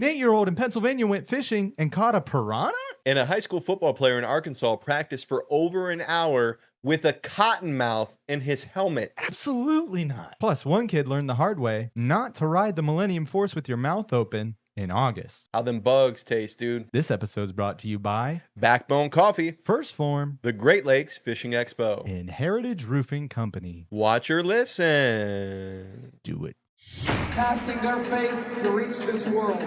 An 8-year-old in Pennsylvania went fishing and caught a piranha? And a high school football player in Arkansas practiced for over an hour with a cottonmouth in his helmet. Absolutely not. Plus, one kid learned the hard way not to ride the Millennium Force with your mouth open in August. How them bugs taste, dude. This episode is brought to you by Backbone Coffee, First Form, the Great Lakes Fishing Expo, and Heritage Roofing Company. Watch or listen. Do it. Casting their faith to reach this world.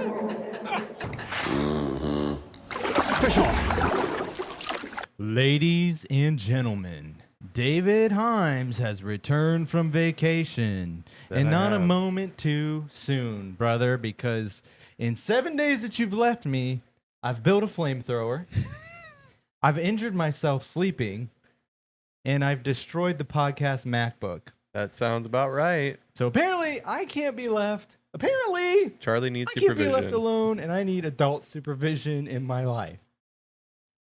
Fish on. Ladies and gentlemen, David Himes has returned from vacation. And not a moment too soon, brother, because in 7 days that you've left me, I've built a flamethrower. I've injured myself sleeping. And I've destroyed the podcast MacBook. That sounds about right. So apparently, I can't be left. Apparently, Charlie needs I supervision. can't be left alone, and I need adult supervision in my life.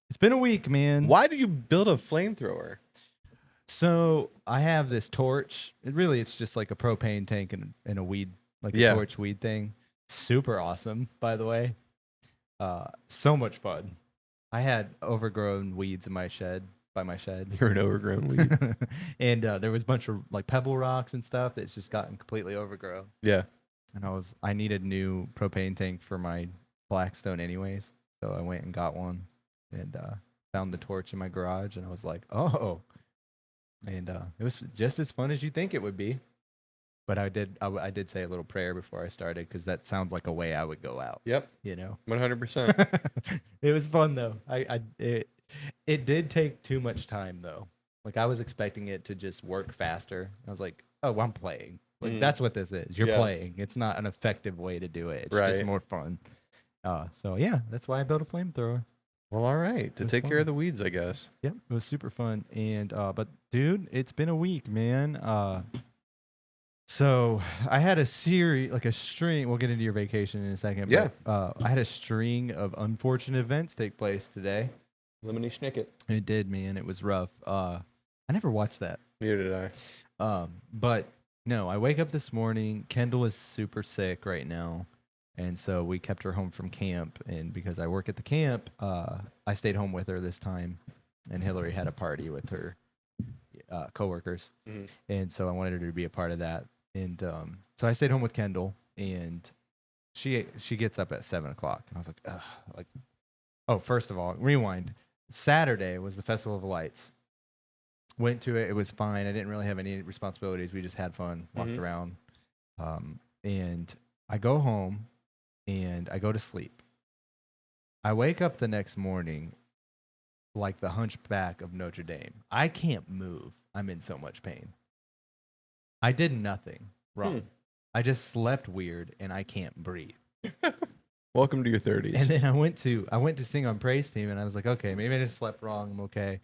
It's been a week, man. Why did you build a flamethrower? So I have this torch. It's just like a propane tank and a weed, like a torch weed thing. Super awesome, by the way. So much fun. I had overgrown weeds in my shed. By my shed. You're an overgrown weed. And there was a bunch of like pebble rocks and stuff that's just gotten completely overgrown. Yeah. And I needed a new propane tank for my Blackstone anyways. So I went and got one and found the torch in my garage and I was like, oh. And it was just as fun as you think it would be. But I did say a little prayer before I started because that sounds like a way I would go out. Yep. 100%. It was fun though. It did take too much time though. Like I was expecting it to just work faster. I was like, oh, I'm playing. Like that's what this is. You're playing. It's not an effective way to do it. It's just more fun. So yeah, that's why I built a flamethrower. Well, all right. To take care of the weeds, I guess. Yep, it was super fun. And but dude, it's been a week, man. So I had a series, like a string. We'll get into your vacation in a second. Yeah. But, I had a string of unfortunate events take place today. Lemony Snicket. It did, man. It was rough. I never watched that. Neither did I. But no, I wake up this morning. Kendall is super sick right now. And so we kept her home from camp. And because I work at the camp, I stayed home with her this time. And Hillary had a party with her coworkers. Mm-hmm. And so I wanted her to be a part of that. And so I stayed home with Kendall. And she gets up at 7 o'clock. And I was like, ugh. Oh, first of all, rewind. Saturday was the Festival of Lights. Went to it. It was fine. I didn't really have any responsibilities. We just had fun, walked around. And I go home and I go to sleep. I wake up the next morning like the hunchback of Notre Dame. I can't move. I'm in so much pain. I did nothing wrong. I just slept weird and I can't breathe. Welcome to your 30s. And then I went to sing on praise team, and I was like, okay, maybe I just slept wrong. I'm okay.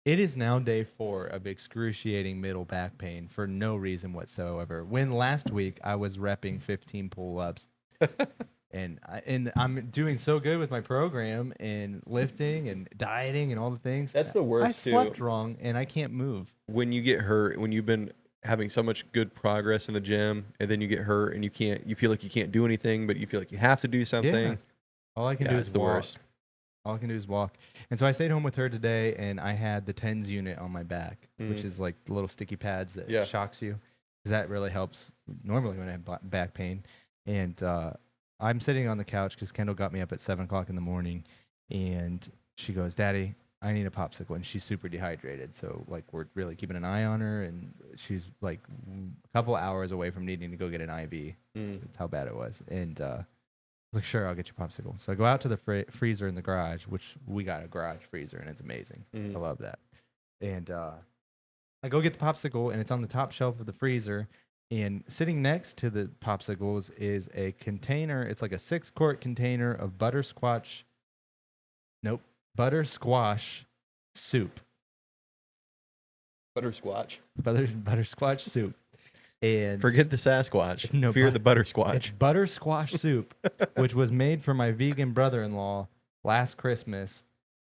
It is now day 4 of excruciating middle back pain for no reason whatsoever. When last week I was repping 15 pull-ups, and I'm doing so good with my program and lifting and dieting and all the things. That's the worst. I slept wrong, and I can't move. When you get hurt, when you've been having so much good progress in the gym, and then you get hurt and you feel like you can't do anything, but you feel like you have to do something. Yeah. All I can do is the walk. worst. All I can do is walk. And so I stayed home with her today, and I had the TENS unit on my back, which is like the little sticky pads that shocks you. Because that really helps normally when I have back pain. And I'm sitting on the couch because Kendall got me up at 7 o'clock in the morning, and she goes, Daddy, I need a popsicle. And she's super dehydrated. So like we're really keeping an eye on her, and she's like a couple hours away from needing to go get an IV. That's how bad it was. And I was like, sure, I'll get you a popsicle. So I go out to the freezer in the garage, which we got a garage freezer, and it's amazing. I love that. And I go get the popsicle, and it's on the top shelf of the freezer. And sitting next to the popsicles is a container. It's like a 6-quart container of buttersquash soup. Buttersquash soup. And forget the Sasquatch. No, fear the buttersquash. It's buttersquash soup, which was made for my vegan brother-in-law last Christmas,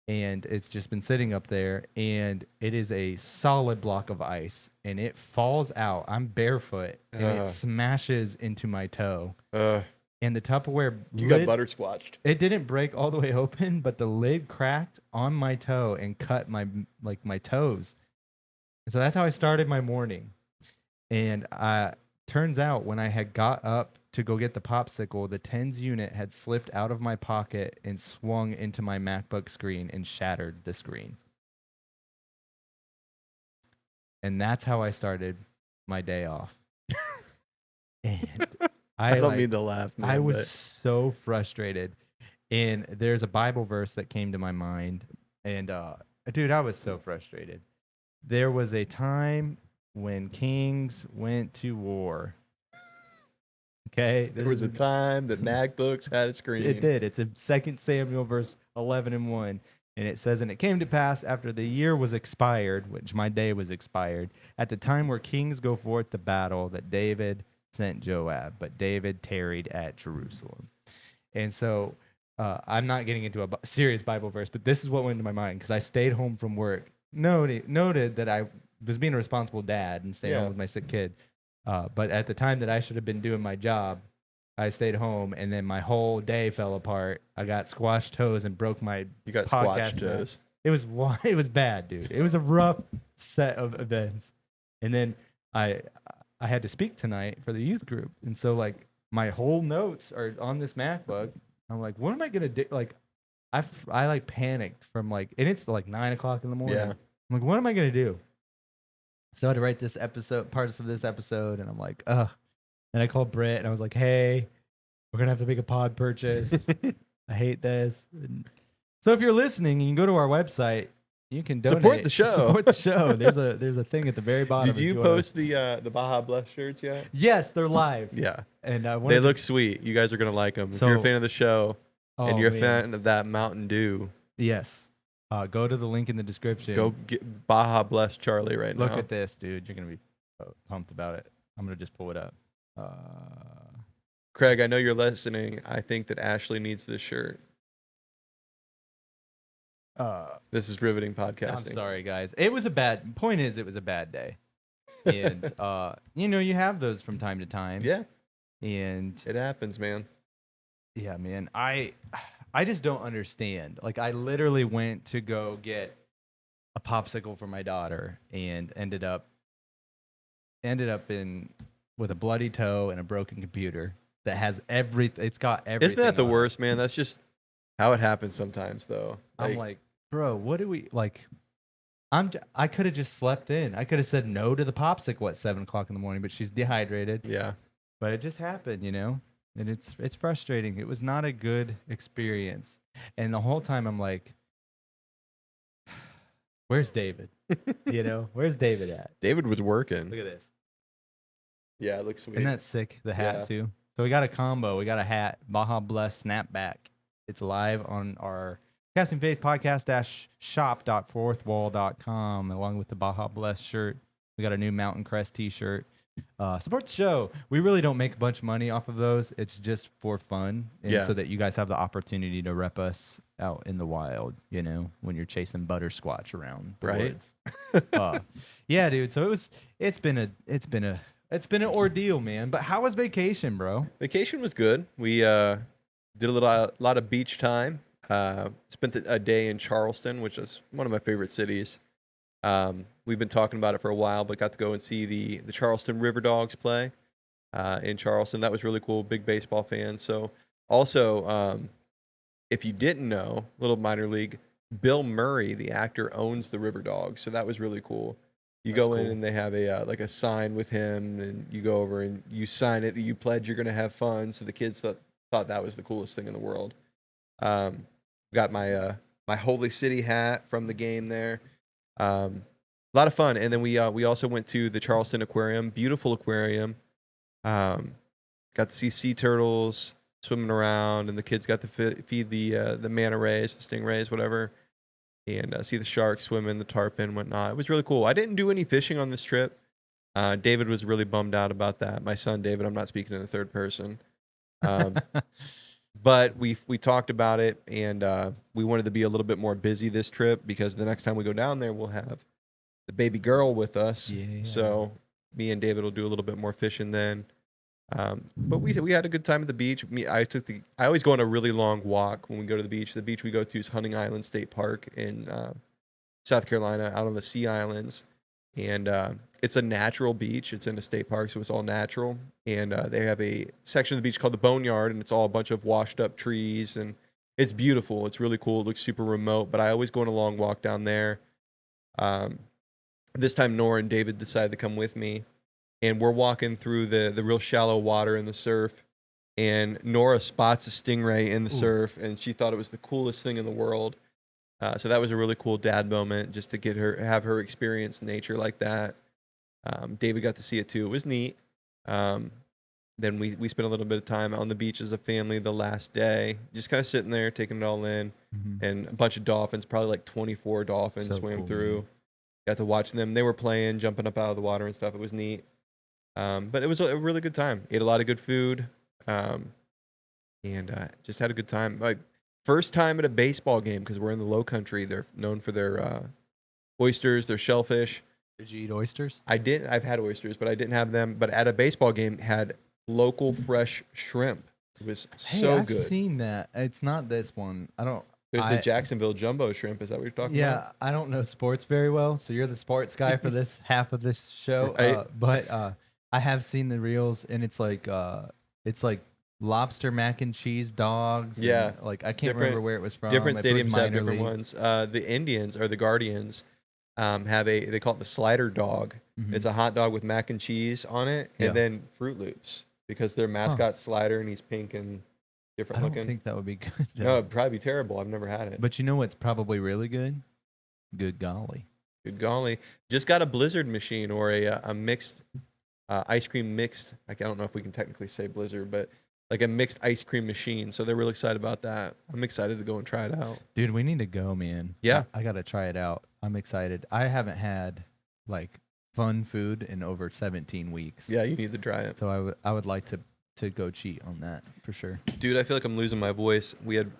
and it's just been sitting up there, and it is a solid block of ice, and it falls out. I'm barefoot, and it smashes into my toe. and the Tupperware You lid, got buttersquatched. it didn't break all the way open, but the lid cracked on my toe and cut my toes. And so that's how I started my morning. And turns out when I had got up to go get the popsicle, the tens unit had slipped out of my pocket and swung into my MacBook screen and shattered the screen. And that's how I started my day off. And I don't mean to laugh, man. I was so frustrated. And there's a Bible verse that came to my mind. And dude, I was so frustrated. There was a time when kings went to war. Okay? There was a time that MacBooks had a screen. It did. It's in 2 Samuel verse 11 and 1. And it says, and it came to pass after the year was expired, which my day was expired, at the time where kings go forth to battle, that David sent Joab, but David tarried at Jerusalem. And so I'm not getting into a serious Bible verse, but this is what went into my mind because I stayed home from work. Noted that I was being a responsible dad and staying home with my sick kid. But at the time that I should have been doing my job, I stayed home, and then my whole day fell apart. I got squashed toes and broke my. You got podcast squashed toes. It was bad, dude. It was a rough set of events, and then I had to speak tonight for the youth group, and so like my whole notes are on this MacBook. I'm like, what am I gonna do? Like, I like panicked from like, and it's like 9 o'clock in the morning. Yeah. I'm like, what am I gonna do? So I had to write this episode, parts of this episode, and I'm like, ugh. And I called Britt, and I was like, hey, we're going to have to make a pod purchase. I hate this. And so if you're listening and you go to our website, you can donate. Support the show. Support the show. There's a thing at the very bottom. Did you post the Baja Bless shirts yet? Yes, they're live. Yeah. And they look sweet. You guys are going to like them. If you're a fan of the show and you're a fan of that Mountain Dew. Yes. Go to the link in the description. Go get Baja Bless Charlie right now. Look at this, dude. You're going to be pumped about it. I'm going to just pull it up. Craig, I know you're listening. I think that Ashley needs this shirt. This is riveting podcasting. I'm sorry, guys. It was a bad day. And, you have those from time to time. Yeah. And it happens, man. Yeah, man. I just don't understand. Like, I literally went to go get a popsicle for my daughter and ended up with a bloody toe and a broken computer that has it's got everything. Isn't that the on worst, man? That's just how it happens sometimes, though. I'm like, bro, what do we like? I could have just slept in. I could have said no to the popsicle at 7 o'clock in the morning, but she's dehydrated. Yeah. But it just happened, and it's frustrating. It was not a good experience, and the whole time I'm like, where's David? Where's David at? David was working. Look at this. Yeah, it looks sweet. Isn't that sick? The hat too. So we got a combo. We got a hat, Baja Bless Snapback. It's live on our Casting Faith podcast shop.fourthwall.com along with the Baja Bless shirt. We got a new Mountain Crest t-shirt. Support the show. We really don't make a bunch of money off of those. It's just for fun, and so that you guys have the opportunity to rep us out in the wild. When you're chasing buttersquatch around the woods. Yeah, dude. So it's been an ordeal, man. But how was vacation, bro? Vacation was good. We did a lot of beach time. Spent a day in Charleston, which is one of my favorite cities. We've been talking about it for a while, but got to go and see the Charleston River Dogs play in Charleston. That was really cool. Big baseball fan. So also, if you didn't know, little minor league, Bill Murray, the actor, owns the River Dogs. So that was really cool. You go in and they have a sign with him, and you go over and you sign it that you pledge you're going to have fun. So the kids thought that was the coolest thing in the world. Got my Holy City hat from the game there. A lot of fun. And then we also went to the Charleston Aquarium, beautiful aquarium. Got to see sea turtles swimming around, and the kids got to feed the manta rays, the stingrays, whatever, and see the sharks swimming, the tarpon, whatnot. It was really cool. I didn't do any fishing on this trip. David was really bummed out about that. My son, David, I'm not speaking in the third person. But we talked about it, and we wanted to be a little bit more busy this trip because the next time we go down there, we'll have the baby girl with us. Yeah. So me and David will do a little bit more fishing then. But we had a good time at the beach. I always go on a really long walk when we go to the beach. The beach we go to is Hunting Island State Park in South Carolina, out on the Sea Islands, and it's a natural beach. It's in a state park, so it's all natural. And they have a section of the beach called the Boneyard, and it's all a bunch of washed up trees, and it's beautiful. It's really cool. It looks super remote, but I always go on a long walk down there. Um, this time, Nora and David decided to come with me, and we're walking through the real shallow water in the surf. And Nora spots a stingray in the surf, and she thought it was the coolest thing in the world. So that was a really cool dad moment, just to have her experience nature like that. David got to see it too. It was neat. Then we spent a little bit of time on the beach as a family the last day, just kind of sitting there, taking it all in. And a bunch of dolphins, probably like 24 dolphins swam through. Man. Got to watch them. They were playing, jumping up out of the water and stuff. It was neat. But it was a really good time. Ate a lot of good food. And just had a good time. Like, first time at a baseball game, because we're in the low country. They're known for their oysters, their shellfish. Did you eat oysters? I didn't. I've had oysters, but I didn't have them. But at a baseball game, had local fresh shrimp. It was so good. I've seen that. It's not this one. There's the Jacksonville jumbo shrimp. Is that what you're talking about? Yeah, I don't know sports very well, so you're the sports guy for this half of this show. Right. But I have seen the reels, and it's like lobster mac and cheese dogs. Yeah. And, like, I can't remember where it was from. Different If it was stadiums have minor different league. ones. The Indians or the Guardians they call it the slider dog. It's a hot dog with mac and cheese on it, and then Fruit Loops, because their mascot's Slider, and he's pink and different I looking. don't think that would be good. No, it'd probably be terrible. I've never had it. But you know what's probably really good? Good golly. Good golly. Just got a Blizzard machine, or a mixed ice cream mixed. I don't know if we can technically say Blizzard, but like a mixed ice cream machine. So they're really excited about that. I'm excited to go and try it out. Dude, we need to go, man. Yeah. I got to try it out. I'm excited. I haven't had like fun food in over 17 weeks. Yeah, you need to try it. So I would like to go cheat on that for sure. Dude, I feel like I'm losing my voice. We had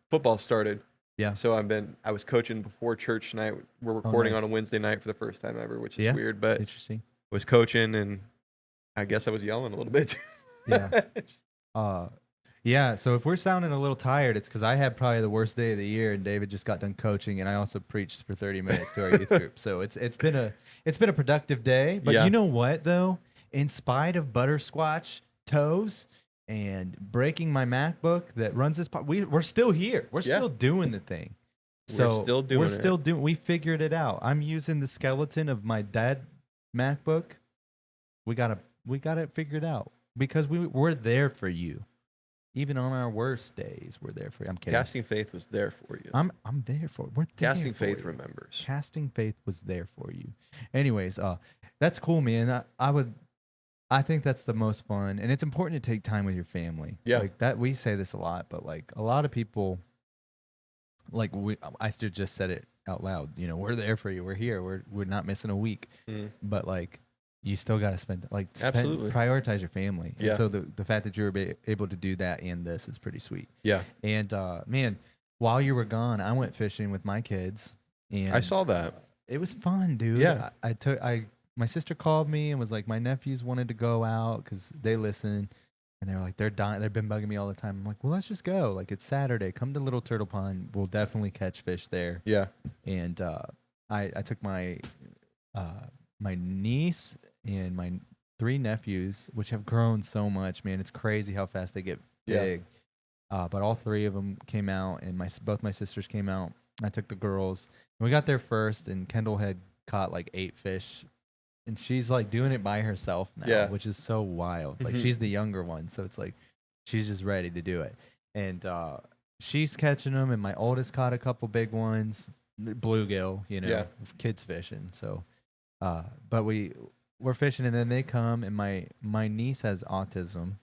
football started. Yeah. So I was coaching before church tonight. We're recording nice. on a Wednesday night for the first time ever, which is Yeah? weird, but Interesting. was coaching, and I guess I was yelling a little bit. Yeah. Yeah, so if we're sounding a little tired, it's because I had probably the worst day of the year, and David just got done coaching, and I also preached for 30 minutes to our youth group. So it's been a productive day. But Yeah. you know what though? In spite of butterscotch toes and breaking my MacBook that runs this we're still here. We're still doing the thing. So We're still doing it. We figured it out. I'm using the skeleton of my dead MacBook. We got it figured out because we're there for you. Even on our worst days, we're there for you. I'm kidding. Casting Faith was there for you. I'm there for it. We're there Casting for Faith you. remembers. Casting Faith was there for you. Anyways, that's cool, man. I think that's the most fun, and it's important to take time with your family. Yeah. Like that, we say this a lot, but like a lot of people, like I just said it out loud. You know, we're there for you. We're here. We're not missing a week. But like, you still got to Absolutely prioritize your family. Yeah. And so the fact that you were able to do that and this is pretty sweet. Yeah. And man, while you were gone, I went fishing with my kids, and I saw that. it was fun, dude. Yeah. My sister called me and was like, my nephews wanted to go out because they listen, and they were like, they're dying. They've been bugging me all the time. I'm like, well, let's just go. Like, it's Saturday. Come to Little Turtle Pond. We'll definitely catch fish there. Yeah. And I took my my niece and my 3 nephews, which have grown so much, man. It's crazy how fast they get big. But all 3 of them came out, and both my sisters came out. I took the girls, and we got there first, and Kendall had caught like 8 fish, and she's like doing it by herself now, which is so wild. Like, she's the younger one, so it's like she's just ready to do it. And she's catching them, and my oldest caught a couple big ones, bluegill, kids fishing. So, but we're fishing, and then they come, and my niece has autism,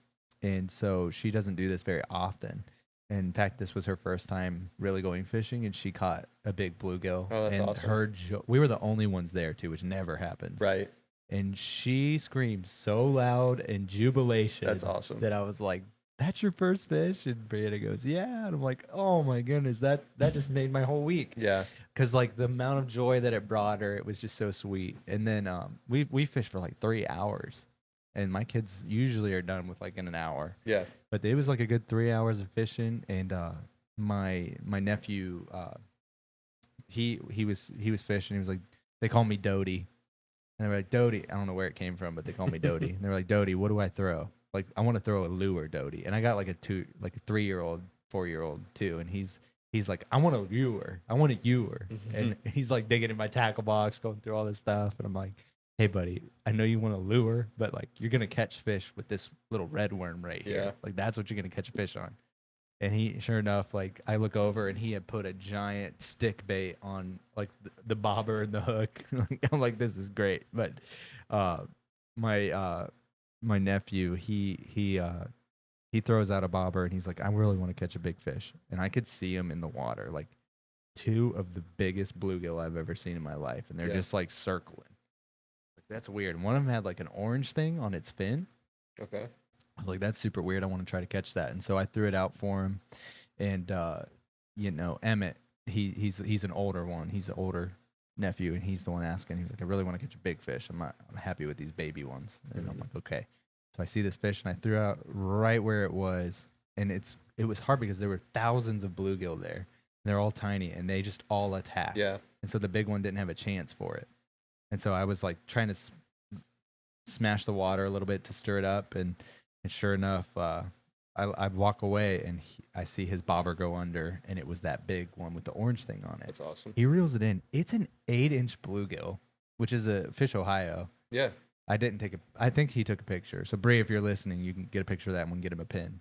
and so she doesn't do this very often. And in fact, this was her first time really going fishing, and she caught a big bluegill. Oh, that's and awesome. We were the only ones there too, which never happens. Right. And she screamed so loud in jubilation. That's awesome. That I was like, "That's your first fish?" And Brianna goes, "Yeah." And I'm like, "Oh my goodness, that just made my whole week." Yeah. Because like the amount of joy that it brought her, it was just so sweet. And then we fished for like 3 hours. and my kids usually are done with like in an hour. Yeah. But it was like a good 3 hours of fishing, and my nephew, he was fishing. He was like, they call me Doty, and they were like, Doty. I don't know where it came from, but they call me Doty. And they were like, Doty, what do I throw? Like, I want to throw a lure, Doty. And I got like a 3-year-old, 4-year-old too, and he's like, I want a lure. I want a ewer. And he's like digging in my tackle box, going through all this stuff, and I'm like, hey buddy, I know you want a lure, but like you're gonna catch fish with this little red worm right here. Yeah. Like that's what you're gonna catch a fish on. And he, sure enough, like I look over and he had put a giant stick bait on like the bobber and the hook. I'm like, this is great. But my nephew, he throws out a bobber and he's like, I really want to catch a big fish. And I could see him in the water, like 2 of the biggest bluegill I've ever seen in my life, and they're just like circling. That's weird. And one of them had like an orange thing on its fin. Okay. I was like, that's super weird. I want to try to catch that. And so I threw it out for him. And Emmett, he's an older one. He's an older nephew, and he's the one asking. He's like, I really want to catch a big fish. I'm happy with these baby ones. And I'm like, okay. So I see this fish, and I threw out right where it was. And it was hard because there were thousands of bluegill there. And they're all tiny, and they just all attacked. Yeah. And so the big one didn't have a chance for it. And so I was like trying to smash the water a little bit to stir it up, and sure enough, I walk away and I see his bobber go under, and it was that big one with the orange thing on it. That's awesome. He reels it in. It's an 8-inch bluegill, which is a Fish Ohio. Yeah. I think he took a picture. So Bree, if you're listening, you can get a picture of that and we can get him a pin.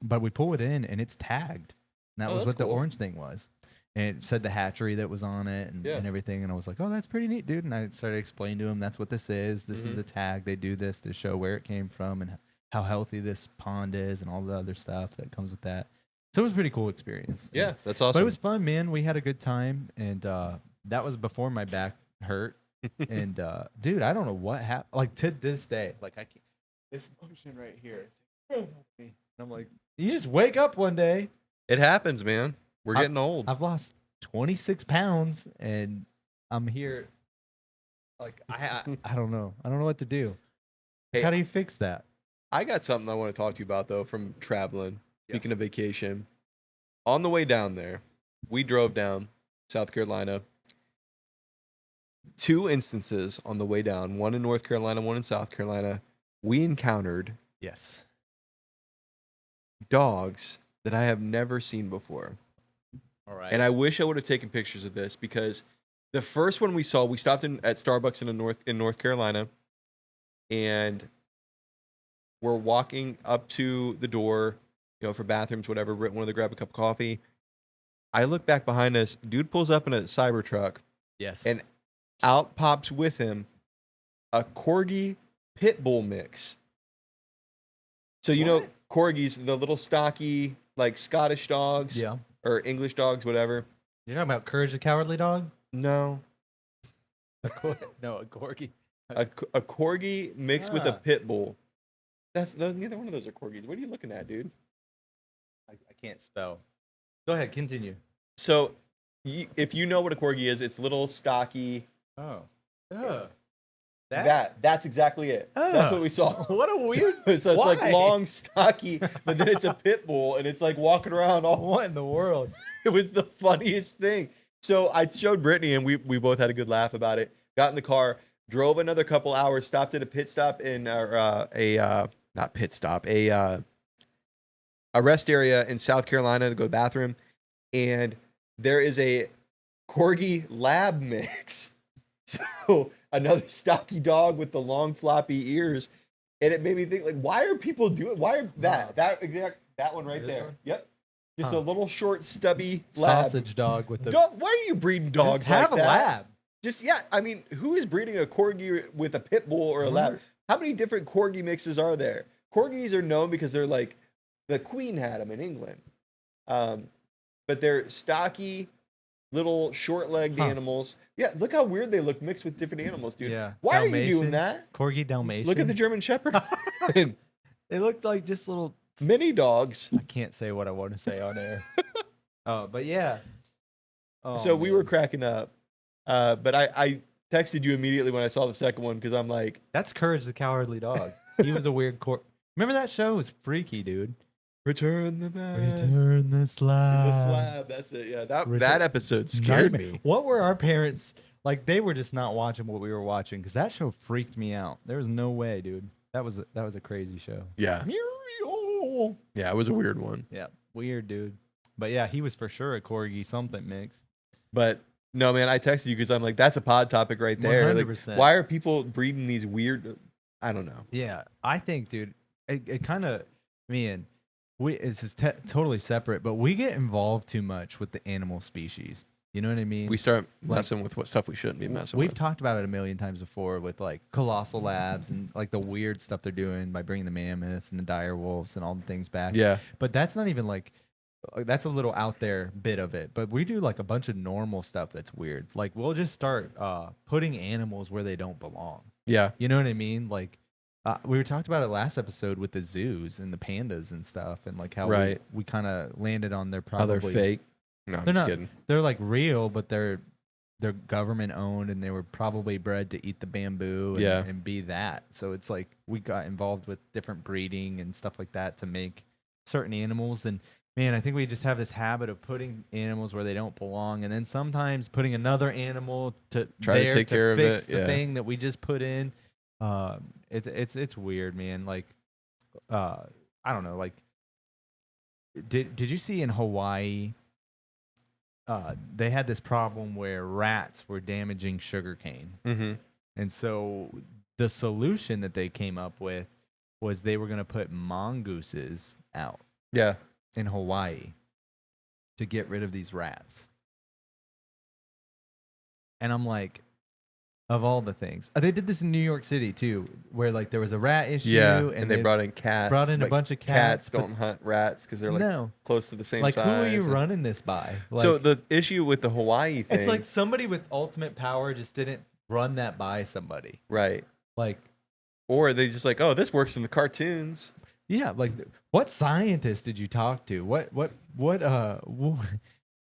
But we pull it in and it's tagged. And that was what the orange thing was. And it said the hatchery that was on it and everything. And I was like, oh, that's pretty neat, dude. And I started explaining to him, that's what this is. This is a tag. They do this to show where it came from and how healthy this pond is and all the other stuff that comes with that. So it was a pretty cool experience. Yeah, that's awesome. But it was fun, man. We had a good time. And that was before my back hurt. And, dude, I don't know what happened. Like, to this day, like, I can't. This motion right here. And I'm like, you just wake up one day. It happens, man. We're getting old. I've lost 26 pounds, and I'm here. Like, I don't know. I don't know what to do. Hey, how do you fix that? I got something I want to talk to you about, though, from traveling. Speaking of vacation. On the way down there, we drove down South Carolina. 2 instances on the way down, one in North Carolina, one in South Carolina. We encountered dogs that I have never seen before. All right. And I wish I would have taken pictures of this because the first one we saw, we stopped at Starbucks in North Carolina, and we're walking up to the door, for bathrooms, whatever. Wanted to grab a cup of coffee. I look back behind us. Dude pulls up in a Cybertruck. Yes. And out pops with him a Corgi pit bull mix. So corgis, the little stocky like Scottish dogs, or English dogs, whatever. You're talking about Courage the Cowardly Dog? No, no, a corgi. A corgi mixed with a pit bull. Neither one of those are corgis. What are you looking at, dude? I can't spell. Go ahead, continue. So, if you know what a corgi is, it's little stocky. Oh. That's exactly it. That's what we saw. What a weird. So it's like long, stocky, but then it's a pit bull, and it's like walking around all. What in the world? It was the funniest thing. So I showed Brittany, and we both had a good laugh about it. Got in the car, drove another couple hours, stopped at a pit stop in not pit stop, a rest area in South Carolina to go to the bathroom, and there is a corgi lab mix. So another stocky dog with the long floppy ears, and it made me think, like, why are people doing? Why are that one right there? One? Yep, just a little short stubby lab. Sausage dog with the. Why are you breeding dogs? Just have like a that? lab. Just I mean, who is breeding a corgi with a pit bull or a lab? How many different corgi mixes are there? Corgis are known because they're like the Queen had them in England, but they're stocky, little short-legged animals. Yeah, look how weird they look mixed with different animals, dude. Yeah. Why are you doing that? Corgi Dalmatian. Look at the German Shepherd. They looked like just little mini dogs. I can't say what I want to say on air. But yeah. So we were cracking up. But texted you immediately when I saw the second one because I'm like, That's Courage the Cowardly Dog. He was a weird Remember that show? It was freaky, dude. return the mask. Return the slab. The slab. That's it. Yeah, that episode scared me. What were our parents like? They were just not watching what we were watching because that show freaked me out. There was no way, dude. That was a crazy show. Yeah. Yeah, it was a weird one. Yeah, weird, dude. But yeah, he was for sure a corgi something mix. But no, man, I texted you because I'm like, that's a pod topic right there. Like, 100%. why are people breeding these weird? I don't know. Yeah, I think, dude, it kind of, man, it's just totally separate, but we get involved too much with the animal species. You know what I mean? We start messing with what stuff we shouldn't be messing with. We've talked about it a million times before with like Colossal Labs and like the weird stuff they're doing by bringing the mammoths and the dire wolves and all the things back. Yeah. But that's not even like, that's a little out there bit of it. But we do like a bunch of normal stuff that's weird. Like we'll just start putting animals where they don't belong. Yeah. You know what I mean? Like we were talked about it last episode with the zoos and the pandas and stuff and like how we kind of landed on their probably. How they're fake. No, I'm just kidding. They're like real, but they're government owned and they were probably bred to eat the bamboo and be that. So it's like we got involved with different breeding and stuff like that to make certain animals. And man, I think we just have this habit of putting animals where they don't belong, and then sometimes putting another animal to try to take care of it. The thing that we just put in. It's weird, man. Like, I don't know. Like, did you see in Hawaii? They had this problem where rats were damaging sugarcane. Mm-hmm. And so the solution that they came up with was they were going to put mongooses out in Hawaii to get rid of these rats. And I'm like, of all the things. They did this in New York City too, where like there was a rat issue. Yeah, and they brought in cats. Brought in a bunch of cats. Cats don't hunt rats because they're like close to the same like, size. Like, who are you running this by? Like, so the issue with the Hawaii thing. It's like somebody with ultimate power just didn't run that by somebody. Right. Like. Or they just like, oh, this works in the cartoons. Yeah, like what scientist did you talk to?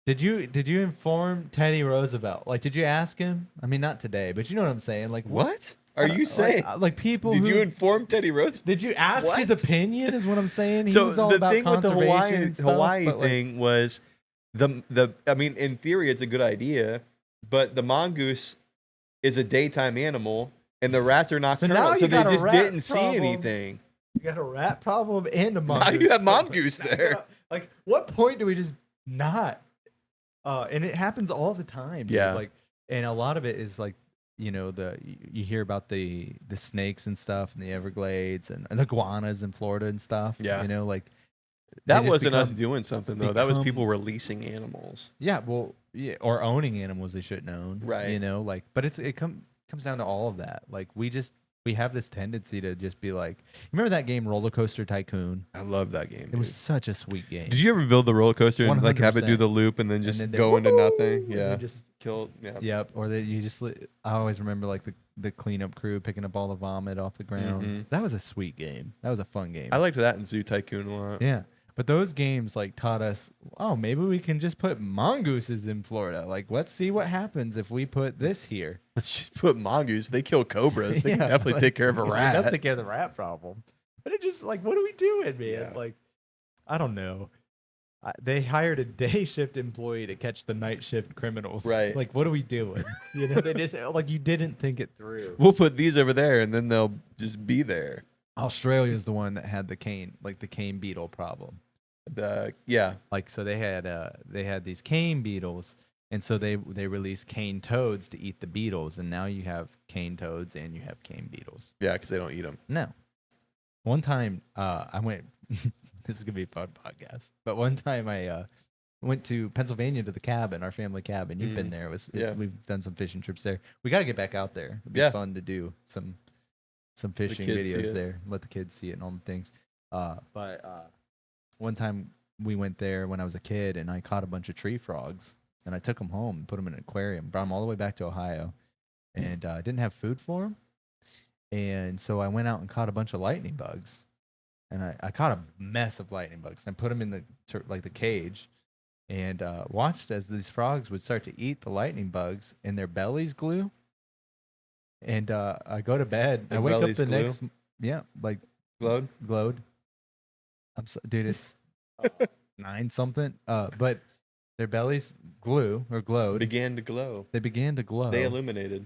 Did you inform Teddy Roosevelt? Like, did you ask him? I mean, not today, but you know what I'm saying. Like, what are you saying? Like people. Did you inform Teddy Roosevelt? Did you ask his opinion? Is what I'm saying. He so was all the about thing with the Hawaii stuff, thing was the. I mean, in theory, it's a good idea, but the mongoose is a daytime animal, and the rats are nocturnal, so they just didn't see anything. You got a rat problem and a mongoose. Now you have mongoose there. Like, what point do we just not? And it happens all the time. Dude. Yeah. Like, and a lot of it is like, you know, you hear about the snakes and stuff in the Everglades and the iguanas in Florida and stuff. Yeah. You know, like that wasn't us doing something though. That was people releasing animals. Yeah. Well, yeah, or owning animals they shouldn't own. Right. You know, like, but it comes down to all of that. Like we have this tendency to just be like, remember that game Roller Coaster Tycoon? I love that game. It was such a sweet game. Did you ever build the roller coaster and like have it do the loop and then just go into nothing? Yeah. Just kill. Yeah. Yep. Or I always remember like the cleanup crew picking up all the vomit off the ground. Mm-hmm. That was a sweet game. That was a fun game. I liked that in Zoo Tycoon a lot. Yeah. But those games like taught us, oh, maybe we can just put mongooses in Florida. Like, let's see what happens if we put this here. Let's just put mongoose. They kill cobras. They can definitely take care of a rat. They'll take care of the rat problem. But it just like, what are we doing, man? Yeah. Like, I don't know. They hired a day shift employee to catch the night shift criminals. Right. Like, what are we doing? You know, they just like you didn't think it through. We'll put these over there, and then they'll just be there. Australia is the one that had the cane beetle problem. Like, so they had these cane beetles, and so they released cane toads to eat the beetles, and now you have cane toads and you have cane beetles. Yeah, because they don't eat them. No. One time, I went. This is gonna be a fun podcast. But one time, I went to Pennsylvania to the cabin, our family cabin. You've been there. We've done some fishing trips there. We got to get back out there. It'd be fun to do some fishing videos there. Let the kids see it and all the things. But one time we went there when I was a kid, and I caught a bunch of tree frogs, and I took them home and put them in an aquarium, brought them all the way back to Ohio, and didn't have food for them. And so I went out and caught a bunch of lightning bugs, and I caught a mess of lightning bugs. I put them in the cage, and watched as these frogs would start to eat the lightning bugs, and their bellies glue. And I go to bed. I Like wake up belly's the glue? next, like Glowed? glowed. Dude, it's 9 something. But their bellies glowed. Began to glow. They began to glow. They illuminated.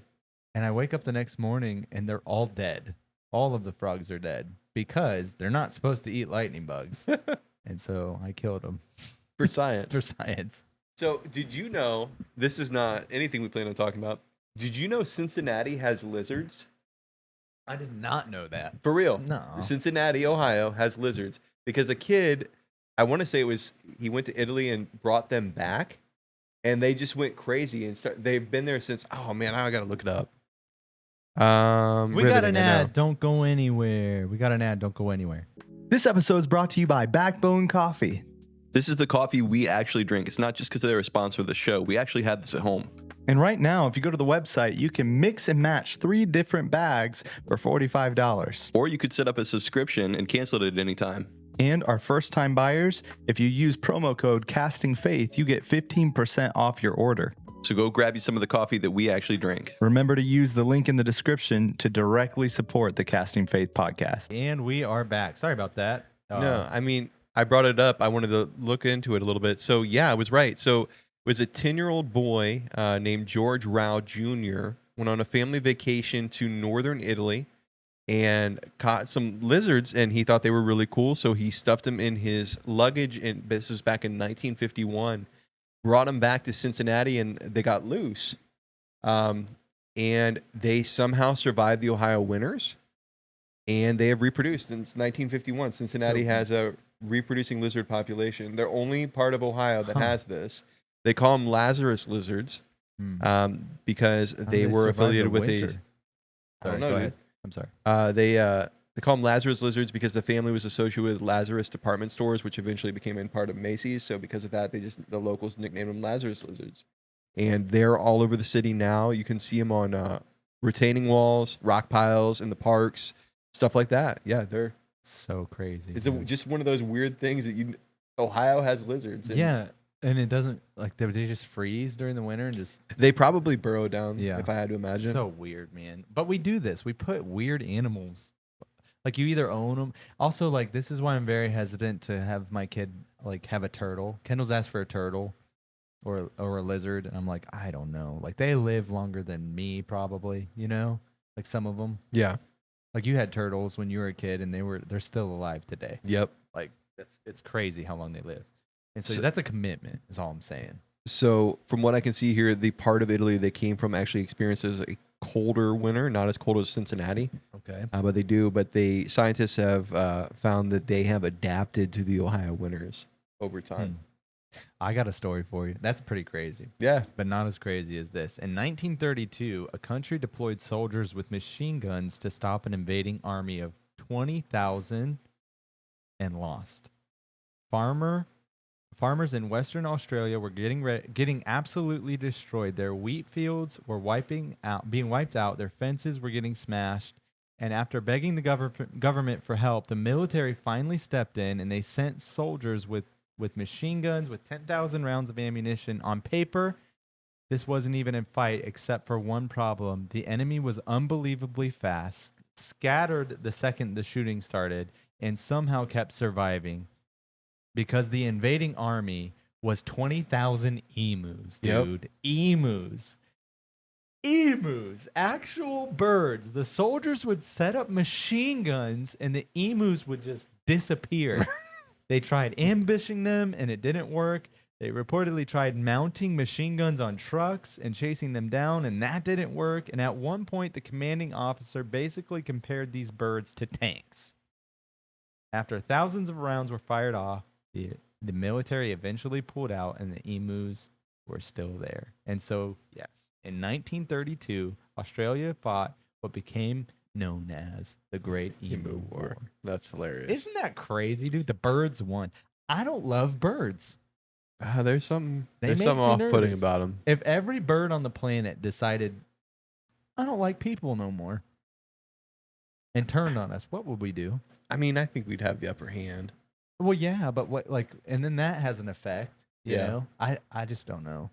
And I wake up the next morning and they're all dead. All of the frogs are dead because they're not supposed to eat lightning bugs. And so I killed them For science. for science. So, did you know, this is not anything we plan on talking about, did you know Cincinnati has lizards? I did not know that. For real. No. Cincinnati, Ohio has lizards because a kid, I want to say he went to Italy and brought them back, and they just went crazy and they've been there since. Oh man, I got to look it up. We got riveting, an I know. ad. Don't go anywhere. We got an ad. Don't go anywhere. This episode is brought to you by Backbone Coffee. This is the coffee we actually drink. It's not just because they're a sponsor of the show. We actually have this at home. And right now, if you go to the website, you can mix and match 3 different bags for $45. Or you could set up a subscription and cancel it at any time. And our first-time buyers, if you use promo code CastingFaith, you get 15% off your order. So go grab you some of the coffee that we actually drink. Remember to use the link in the description to directly support the Casting Faith podcast. And we are back. Sorry about that. No, I mean, I brought it up. I wanted to look into it a little bit. So, yeah, I was right. So, it was a 10-year-old boy named George Rao Jr. went on a family vacation to northern Italy and caught some lizards, and he thought they were really cool. So, he stuffed them in his luggage, and this was back in 1951. Brought them back to Cincinnati, and they got loose. And they somehow survived the Ohio winters, and they have reproduced since 1951. Cincinnati has a reproducing lizard population. They're only part of Ohio that has this. They call them Lazarus lizards because they were affiliated with a. I don't know, go dude. ahead. I'm sorry. They call them Lazarus lizards because the family was associated with Lazarus department stores, which eventually became a part of Macy's. So because of that, the locals nicknamed them Lazarus lizards, and they're all over the city now. You can see them on retaining walls, rock piles in the parks, stuff like that. Yeah, they're So crazy. it's dude. just one of those weird things that Ohio has lizards. And Yeah. And it doesn't, like, they just freeze during the winter and just. they probably burrow down. Yeah. If I had to imagine. So weird, man. But we do this. We put weird animals. Like, you either own them. Also, like, this is why I'm very hesitant to have my kid, like, have a turtle. Kendall's asked for a turtle or a lizard. And I'm like, I don't know. Like, they live longer than me, probably, you know? Like, some of them. Yeah. Like, you had turtles when you were a kid, and they're still alive today. Yep. Like, it's crazy how long they live. And so So- that's a commitment, is all I'm saying. So from what I can see here, the part of Italy they came from actually experiences a colder winter, not as cold as Cincinnati, Okay. but they do. But scientists have found that they have adapted to the Ohio winters over time. I got a story for you. That's pretty crazy, Yeah. but not as crazy as this. In 1932, a country deployed soldiers with machine guns to stop an invading army of 20,000 and lost. Farmers in Western Australia were getting absolutely destroyed. Their wheat fields were being wiped out. Their fences were getting smashed. And after begging the government for help, the military finally stepped in, and they sent soldiers with machine guns with 10,000 rounds of ammunition. On paper, this wasn't even a fight, except for one problem. The enemy was unbelievably fast, scattered the second the shooting started, and somehow kept surviving. Because the invading army was 20,000 emus, Yep. dude. Emus. Actual birds. The soldiers would set up machine guns and the emus would just disappear. They tried ambushing them and it didn't work. They reportedly tried mounting machine guns on trucks and chasing them down, and that didn't work. And at one point, the commanding officer basically compared these birds to tanks. After thousands of rounds were fired off, the military eventually pulled out, and the emus were still there. And so, yes, in 1932, Australia fought what became known as the Great Emu War. That's hilarious. Isn't that crazy, dude? The birds won. I don't love birds. There's something They make me off-putting nervous. about them. If every bird on the planet decided, I don't like people no more, and turned on us, what would we do? I mean, I think we'd have the upper hand. Well, yeah, but what, like, and then that has an effect, you Yeah. know? I just don't know.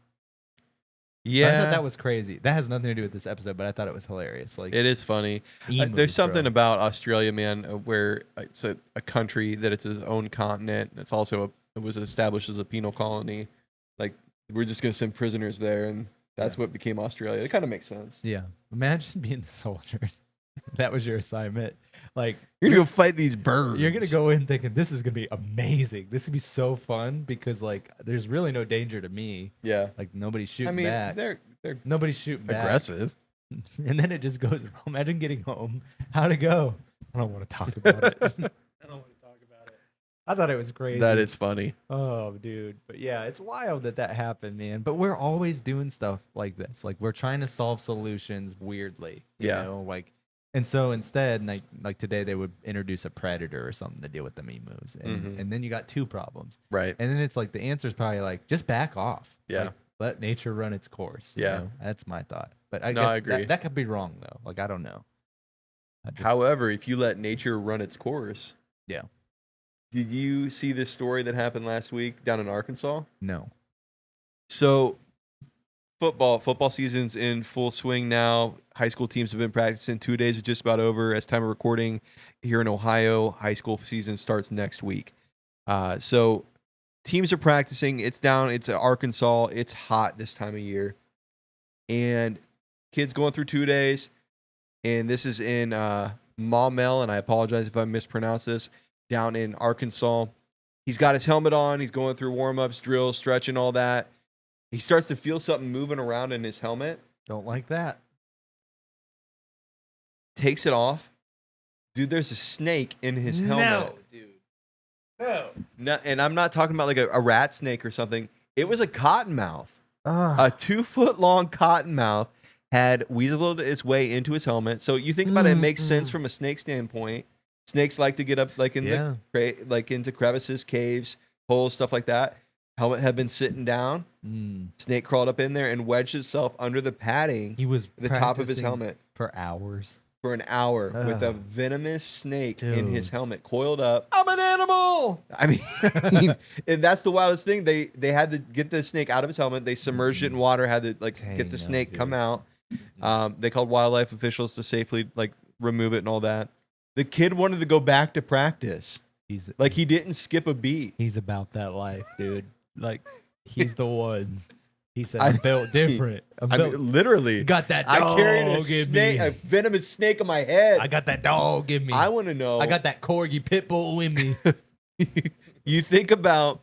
Yeah, I thought that was crazy. That has nothing to do with this episode, but I thought it was hilarious. Like it is funny. emus, There's something bro. about Australia, man, where it's a country that it's its own continent. It's also it was established as a penal colony. Like we're just gonna send prisoners there, and that's what became Australia. It kind of makes sense. Yeah. Imagine being the soldiers. That was your assignment. Like You're gonna go fight these birds. you're gonna go in thinking this is gonna be amazing. This would be so fun because like there's really no danger to me. Yeah. Like nobody's shooting I mean, back. they're Nobody's shooting back. aggressive. And then it just goes wrong. Imagine getting home. How'd it go? I don't want to talk about it. I don't want to talk about it. I thought it was crazy. That is funny. Oh, dude. But yeah, it's wild that happened, man. But we're always doing stuff like this. Like we're trying to solve solutions weirdly. You Yeah. know, like, and so instead, like today, they would introduce a predator or something to deal with the emus, and then you got two problems. Right. And then it's like the answer is probably like just back off. Yeah. Like, let nature run its course. you Yeah. know? That's my thought. But I No, guess I agree. That could be wrong though. Like I don't know. However, if you let nature run its course. Yeah. Did you see this story that happened last week down in Arkansas? No. So football season's in full swing now. High school teams have been practicing. 2 days are just about over. As time of recording here in Ohio, high school season starts next week. So teams are practicing. It's down. It's Arkansas. It's hot this time of year. And kids going through 2 days. And this is in Maumelle, and I apologize if I mispronounce this, down in Arkansas. He's got his helmet on. He's going through warm-ups, drills, stretching, all that. He starts to feel something moving around in his helmet. Don't like that. Takes it off. Dude, there's a snake in his helmet. dude. No. No, and I'm not talking about like a rat snake or something. It was a cottonmouth. A 2-foot-long cottonmouth had weaseled its way into his helmet. So you think about it, it makes sense from a snake standpoint. Snakes like to get up like in the into crevices, caves, holes, stuff like that. Helmet had been sitting down. Snake crawled up in there and wedged itself under the padding. He was at the top of his practicing helmet for hours. for an hour with a Ugh. venomous snake in his Dude. helmet, coiled up. I'm an animal. I mean, and that's the wildest thing. They had to get the snake out of his helmet. They submerged it in water. Had to like Dang, get the no, snake dude. come out. They called wildlife officials to safely like remove it and all that. The kid wanted to go back to practice. He's Like he didn't skip a beat. he's about that life, dude. Like he's the one. He said, I "I'm built different. I'm I built. mean, literally, You got that I dog carried a in snake, me. a venomous snake on my head. I got that dog in me. I want to know. I got that corgi pit bull in me. You think about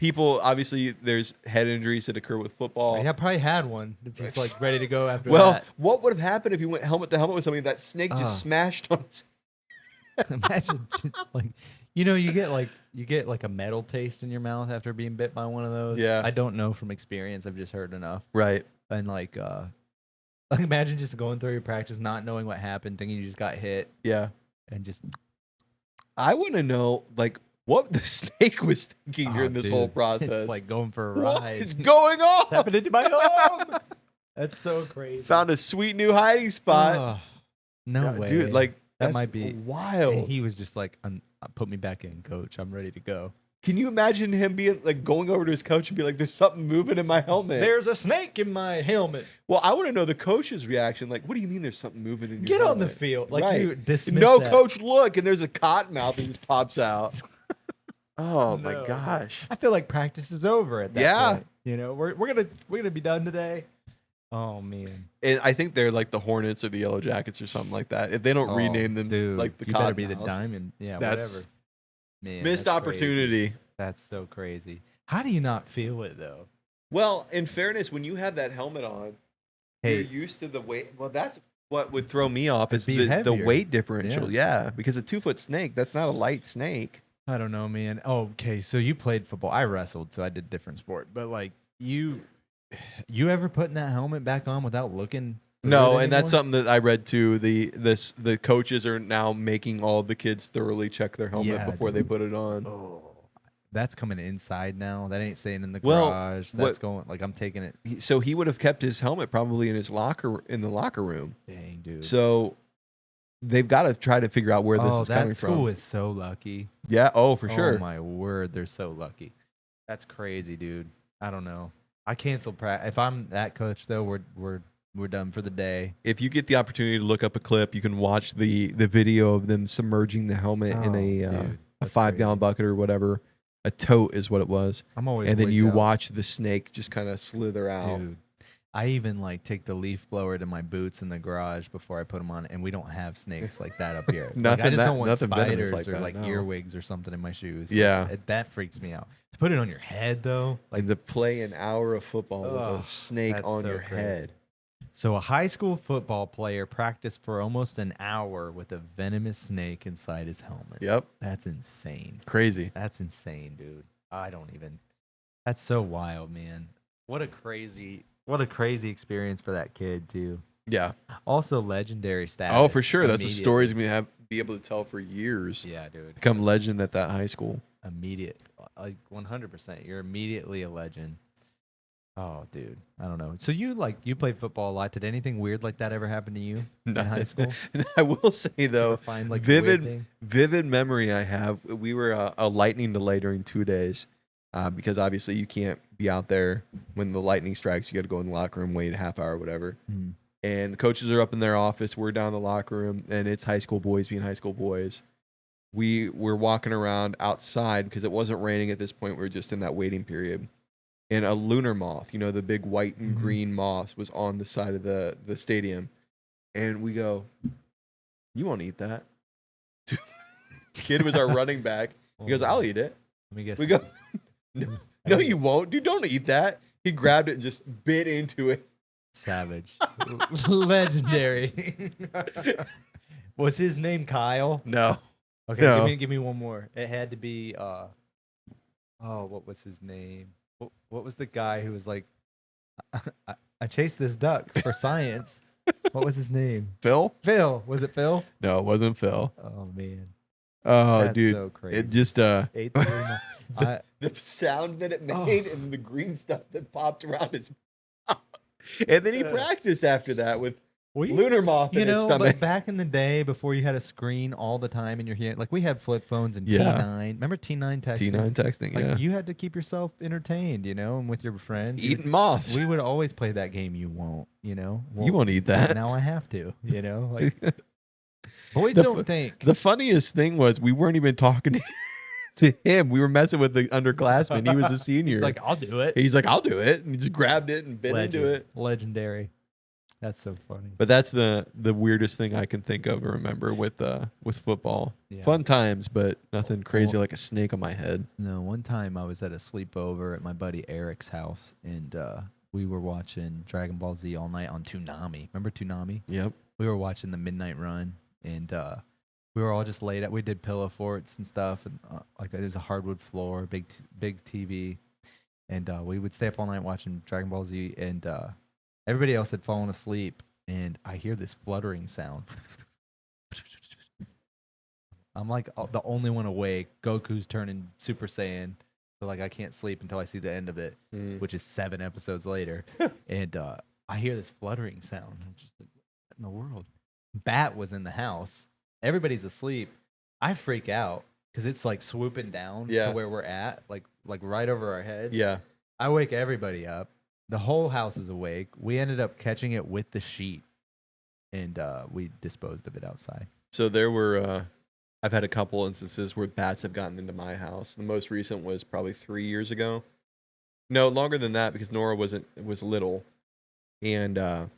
people. Obviously, there's head injuries that occur with football. I probably had one. If he's like ready to go after Well, that. what would have happened if you went helmet to helmet with somebody? That snake just smashed on his. Imagine just, like you get like a metal taste in your mouth after being bit by one of those. Yeah. I don't know from experience. I've just heard enough. Right. And like imagine just going through your practice, not knowing what happened, thinking you just got hit, Yeah. and just I want to know like what the snake was thinking during this whole dude, process. It's like going for a what ride. is going on? happening to my home. That's so crazy. Found a sweet new hiding spot. Oh, no Yeah, way, dude. Like that that's might be wild. And he was just like, "Put me back in, coach. I'm ready to go." Can you imagine him being like going over to his coach and be like, "There's something moving in my helmet." There's a snake in my helmet. Well, I want to know the coach's reaction. Like, what do you mean there's something moving in your Get on the helmet? field, like Right. you dismiss No, that. coach, look, and there's a cottonmouth that just pops out. Oh my No. gosh. I feel like practice is over at that Yeah. point. You know, we're gonna be done today. Oh man, And I think they're like the Hornets or the Yellow Jackets or something like that. If they don't rename them dude, like the you better be the Cottonmouths, diamond. Yeah, That's whatever. Man, missed that's crazy. opportunity. That's so crazy. How do you not feel it though? Well, in fairness, when you have that helmet on, you're Hey, used to the weight. Well, that's what would throw me off is It'd be the heavier. weight differential. Yeah, because a 2-foot snake, that's not a light snake. I don't know, man. Oh, okay, so you played football. I wrestled, so I did different sport. But like you ever putting that helmet back on without looking? through No, it and that's anymore? something that I read too. The coaches are now making all the kids thoroughly check their helmet Yeah, before they dude. put it on. Oh, that's coming inside now. That ain't staying in the Well, garage. That's what- going like I'm taking it. So he would have kept his helmet probably in the locker room. Dang, dude. So they've got to try to figure out where this is that coming school from. is so lucky. Yeah. Oh, for sure. Oh my word, they're so lucky. That's crazy, dude. I don't know. I canceled practice. If I'm that coach though, we're done for the day. If you get the opportunity to look up a clip, you can watch the video of them submerging the helmet in Oh, a dude, a that's 5-gallon crazy. bucket or whatever. A tote is what it was. I'm always And then wigged you out. watch the snake just kind of slither out. Dude, I even like take the leaf blower to my boots in the garage before I put them on, and we don't have snakes like that up here. Like, I Nothing just that- don't want nothing venomous spiders like or that, like no. earwigs or something in my shoes. Like, Yeah. that freaks me out. To put it on your head though, Like to play an hour of football with Ugh, a snake that's on so your crazy. head. So a high school football player practiced for almost an hour with a venomous snake inside his helmet. Yep. That's insane. Crazy. That's insane, dude. I don't even. That's so wild, man. What a crazy experience for that kid too. Yeah. Also legendary status. Oh, for sure. That's a immediately. story he's gonna be able to tell for years. Yeah, dude. Become legend at that high school. Immediate, like 100%. You're immediately a legend. Oh, dude. I don't know. So you played football a lot. Did anything weird like that ever happen to you in high school? I will say Did you though, ever find like a weird thing? vivid memory I have. We were a lightning delay during 2 days, because obviously you can't be out there when the lightning strikes. You got to go in the locker room, wait a half hour, whatever. Mhm. And the coaches are up in their office. We're down in the locker room, and it's high school boys being high school boys. We were walking around outside because it wasn't raining at this point. We were just in that waiting period. And a lunar moth, the big white and Mhm. green moth, was on the side of the stadium. And we go, "You won't eat that." Kid was our running back. He goes, "I'll eat it." Let me guess. We go, "No, you won't. Dude, don't eat that." He grabbed it and just bit into it. Savage. Legendary. Was his name Kyle? No. Okay, No. give me one more. It had to be what was his name? What was the guy who was like I chased this duck for science. What was his name? Phil? Phil. Was it Phil? No, it wasn't Phil. Oh man. Oh, That's dude. so crazy. It just, 8:39. the sound that it made and the green stuff that popped around his mouth. And then he practiced after that with lunar moth in his but stomach. back in the day, before you had a screen all the time in your hand, like we had flip phones and Yeah. T9. Remember T9 texting? T9 texting, Like yeah. you had to keep yourself entertained, and with your friends. Eating moths. We would always play that game. You won't, You Well, won't eat that. Now I have to, Like boys The don't think. The funniest thing was we weren't even talking to him. We were messing with the underclassman. He was a senior. He's like, I'll do it. He's like, "I'll do it." And he just grabbed it and bit into it. Legendary. That's so funny. But that's the weirdest thing I can think of or remember with football. Yeah. Fun times, but nothing crazy Well- like a snake on my head. No, one time I was at a sleepover at my buddy Eric's house, and we were watching Dragon Ball Z all night on Toonami. Remember Toonami? Yep. We were watching the Midnight Run, and we were all just laid out. We did pillow forts and stuff, and like there was a hardwood floor, big TV, and we would stay up all night watching Dragon Ball Z, and everybody else had fallen asleep, and I hear this fluttering sound. I'm like the only one awake. Goku's turning Super Saiyan, so like I can't sleep until I see the end of it, which is 7 episodes later, and I hear this fluttering sound. I'm just like, what in the world? Bat was in the house. Everybody's asleep. I freak out because it's like swooping down Yeah. to where we're at, like right over our heads. Yeah. I wake everybody up. The whole house is awake. We ended up catching it with the sheet, and we disposed of it outside. So there were, I've had a couple instances where bats have gotten into my house. The most recent was probably 3 years ago. No, longer than that because Nora was little, and I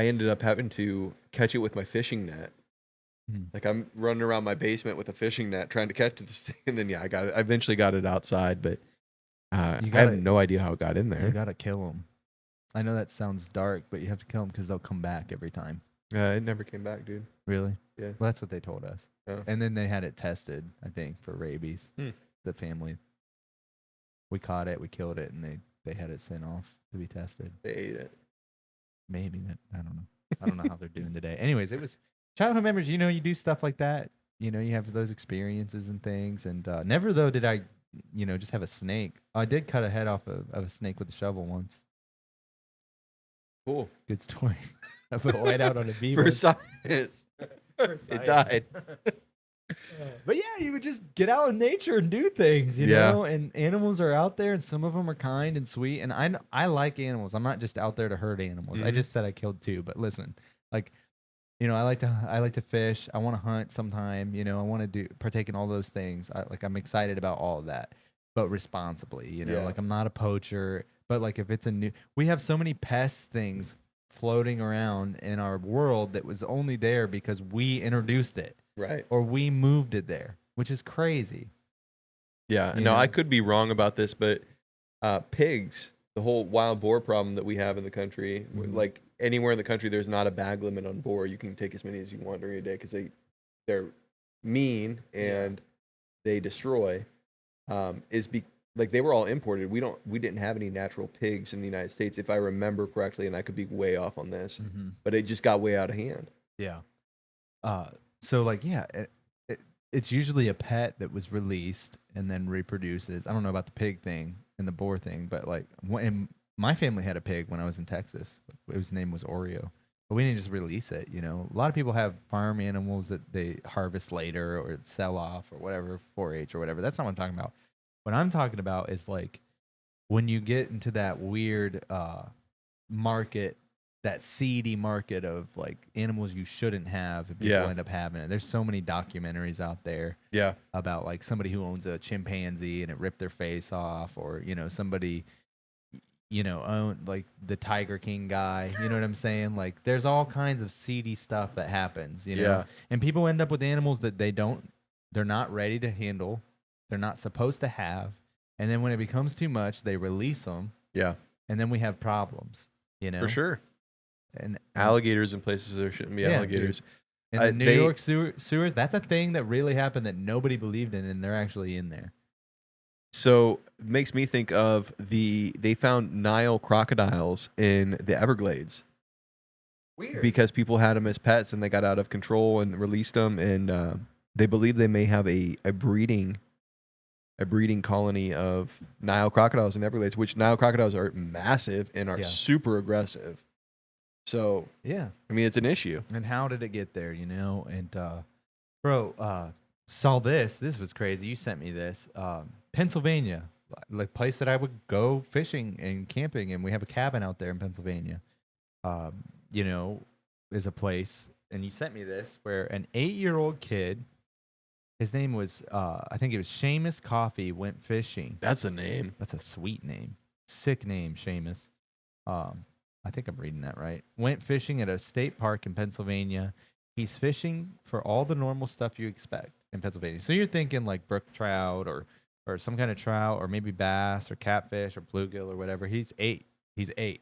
ended up having to catch it with my fishing net. Like I'm running around my basement with a fishing net trying to catch this thing, and then I got it. I eventually got it outside, but I have no idea how it got in You there. gotta kill them. I know that sounds dark, but you have to kill them because they'll come back every time. It never came back, dude. Really? Yeah. Well, that's what they told us. Oh. And then they had it tested, I think, for rabies. The family. We caught it, we killed it, and they had it sent off to be tested. They ate it. Maybe that, I don't know. I don't know how they're doing today. Anyways, it was childhood memories. You do stuff like that. You have those experiences and things. And never though did I, just have a snake. I did cut a head off of a snake with a shovel once. Cool. Good story. I put white out on a beaver. For science. It died. But yeah, you would just get out in nature and do things, you Yeah. know. And animals are out there, and some of them are kind and sweet. And I like animals. I'm not just out there to hurt animals. I Mhm. just said I killed 2, but listen, like, you know, I like to fish. I want to hunt sometime. You know, I want to partake in all those things. I'm excited about all of that, but responsibly. You know, Yeah. like I'm not a poacher, but like if it's we have so many pest things floating around in our world that was only there because we introduced it Right. or we moved it there, which is crazy. Yeah. You No, I know? could be wrong about this, but pigs, the whole wild boar problem that we have in the country, Mhm. like anywhere in the country, there's not a bag limit on boar. You can take as many as you want during a day because they're mean and they destroy. Like they were all imported. We didn't have any natural pigs in the United States, if I remember correctly, and I could be way off on this, Mhm. but it just got way out of hand. Yeah. So like, yeah, it's usually a pet that was released and then reproduces. I don't know about the pig thing and the boar thing, but like when my family had a pig when I was in Texas, his name was Oreo, but we didn't just release it. You know, a lot of people have farm animals that they harvest later or sell off or whatever, 4-H or whatever. That's not what I'm talking about. What I'm talking about is like when you get into that weird market, that seedy market of like animals you shouldn't have and people Yeah. end up having it. There's so many documentaries out there Yeah. about like somebody who owns a chimpanzee and it ripped their face off, or you know, somebody owned like the Tiger King guy, you know what I'm saying? Like there's all kinds of seedy stuff that happens, you know. Yeah. And people end up with animals that they're not ready to handle, they're not supposed to have, and then when it becomes too much, they release them, Yeah. and then we have problems, you know. For sure. And Alligators in places there shouldn't be Yeah, alligators. in the New they- York sewers, that's a thing that really happened that nobody believed in, and they're actually in there. So it makes me think of they found Nile crocodiles in the Everglades Weird. because people had them as pets and they got out of control and released them, and they believe they may have a breeding colony of Nile crocodiles in the Everglades, which Nile crocodiles are massive and are Yeah. super aggressive. So Yeah. I mean, it's an issue. And how did it get there, you know? And bro, saw this. This was crazy. You sent me this. Pennsylvania, like place that I would go fishing and camping, and we have a cabin out there in Pennsylvania. You know, is a place, and you sent me this where an 8-year-old kid, his name was I think it was Seamus Coffee, went fishing. That's a name. That's a sweet name. Sick name, Seamus. I think I'm reading that right. Went fishing at a state park in Pennsylvania. He's fishing for all the normal stuff you expect in Pennsylvania. So you're thinking like brook trout or some kind of trout or maybe bass or catfish or bluegill or whatever. He's 8. He's 8.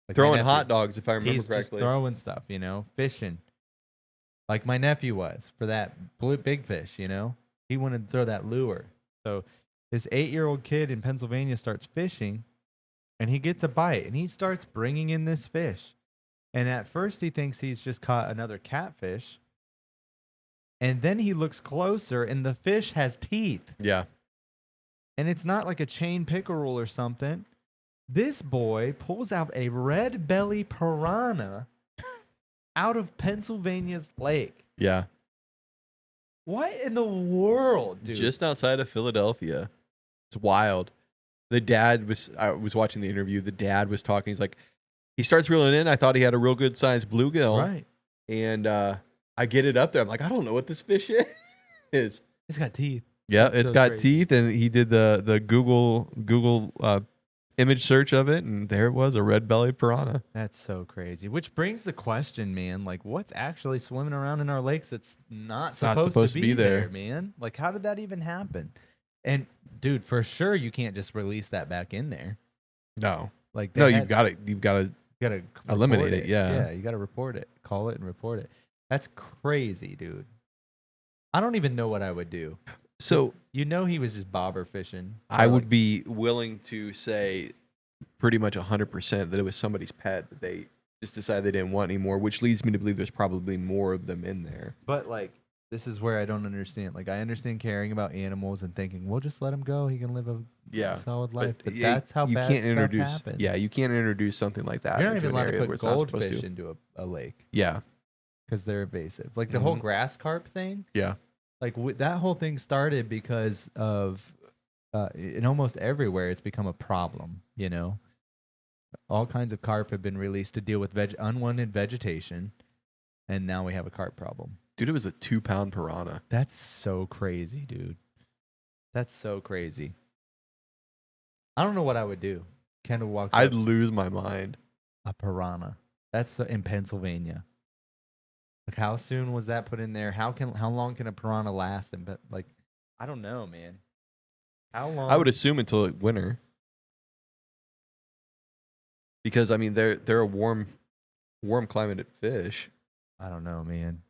Like my Throwing nephew. hot dogs, if I remember He's correctly. just throwing stuff, you know, fishing. Like my nephew was for that big fish, you know. He wanted to throw that lure. So this 8-year-old kid in Pennsylvania starts fishing, and he gets a bite, and he starts bringing in this fish. And at first he thinks he's just caught another catfish. And then he looks closer, and the fish has teeth. Yeah. And it's not like a chain pickerel or something. This boy pulls out a red-bellied piranha out of Pennsylvania's lake. Yeah. What in the world, dude? Just outside of Philadelphia. It's wild. I was watching the interview. The dad was talking. He's like, he starts reeling in. I thought he had a real good sized bluegill. Right. And I get it up there. I'm like, I don't know what this fish is. It's got teeth. Yeah, That's it's so got crazy. teeth, and he did the Google image search of it, and there it was, a red-bellied piranha. That's so crazy. Which brings the question, man, like what's actually swimming around in our lakes that's not supposed to be there, man? Like how did that even happen? And dude, for sure you can't just release that back in there. No, Like no, they you've got to. gotta eliminate report it, yeah. Yeah, you gotta report it. Call it and report it. That's crazy, dude. I don't even know what I would do. So You know he was just bobber fishing. I Or, would like, be willing to say pretty much 100% that it was somebody's pet that they just decided they didn't want anymore, which leads me to believe there's probably more of them in there. But like this is where I don't understand. Like I understand caring about animals and thinking, we'll just let him go. He can live a Yeah, solid life. But yeah, that's how you bad can't stuff introduce. happens. Yeah, you can't introduce something like that. You're not into even an allowed to area where put it's not supposed goldfish to. into a lake Yeah, because they're invasive. Like the whole Mhm. grass carp thing. yeah, Like that whole thing started because of in almost everywhere it's become a problem. You know, all kinds of carp have been released to deal with unwanted vegetation, and now we have a carp problem. Dude, it was a 2-pound piranha. That's so crazy, dude. That's so crazy. I don't know what I would do. Kendall walks I'd up, lose my mind. a piranha. That's in Pennsylvania. Like, how soon was that put in there? How long can a piranha last? And like, I don't know, man. How long? I would assume until winter. Because I mean they're a warm climated fish. I don't know, man.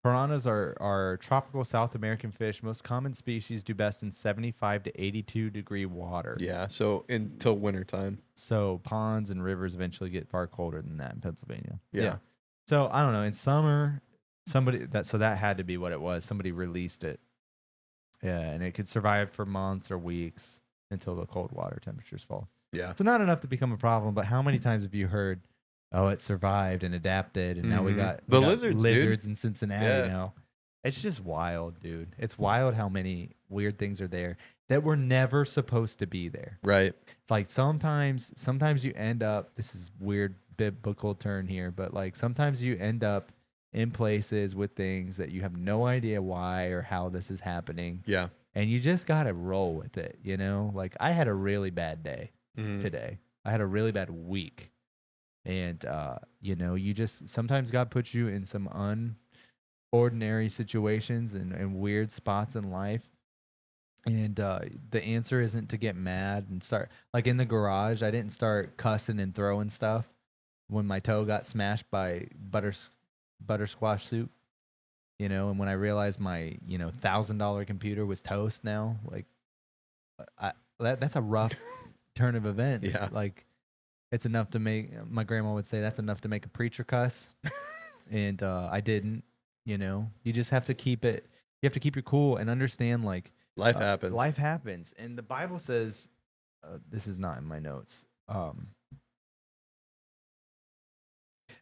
Piranhas are tropical South American fish. Most common species do best in 75 to 82 degree water. Yeah, so until winter time. So ponds and rivers eventually get far colder than that in Pennsylvania. Yeah. So I don't know. In summer, that had to be what it was. Somebody released it. Yeah, and it could survive for months or weeks until the cold water temperatures fall. Yeah. So not enough to become a problem, but how many times have you heard, oh, it survived and adapted, and now we got lizards in Cincinnati now. It's just wild, dude. It's wild how many weird things are there that were never supposed to be there. Right. It's like sometimes you end up, this is weird biblical turn here, but like sometimes you end up in places with things that you have no idea why or how this is happening. Yeah. And you just got to roll with it, you know? Like I had a really bad day Mm-hmm. today. I had a really bad week. And, you know, you just, sometimes God puts you in some unordinary situations and weird spots in life. And the answer isn't to get mad and start, like in the garage, I didn't start cussing and throwing stuff when my toe got smashed by buttersquash soup, you know, and when I realized my, you know, $1,000 computer was toast now, like, that's a rough turn of events. Yeah. Like, it's enough to make, my grandma would say, that's enough to make a preacher cuss. And I didn't, you know. You just have to keep it, you have to keep your cool and understand, like, Life happens. Life happens. And the Bible says, this is not in my notes.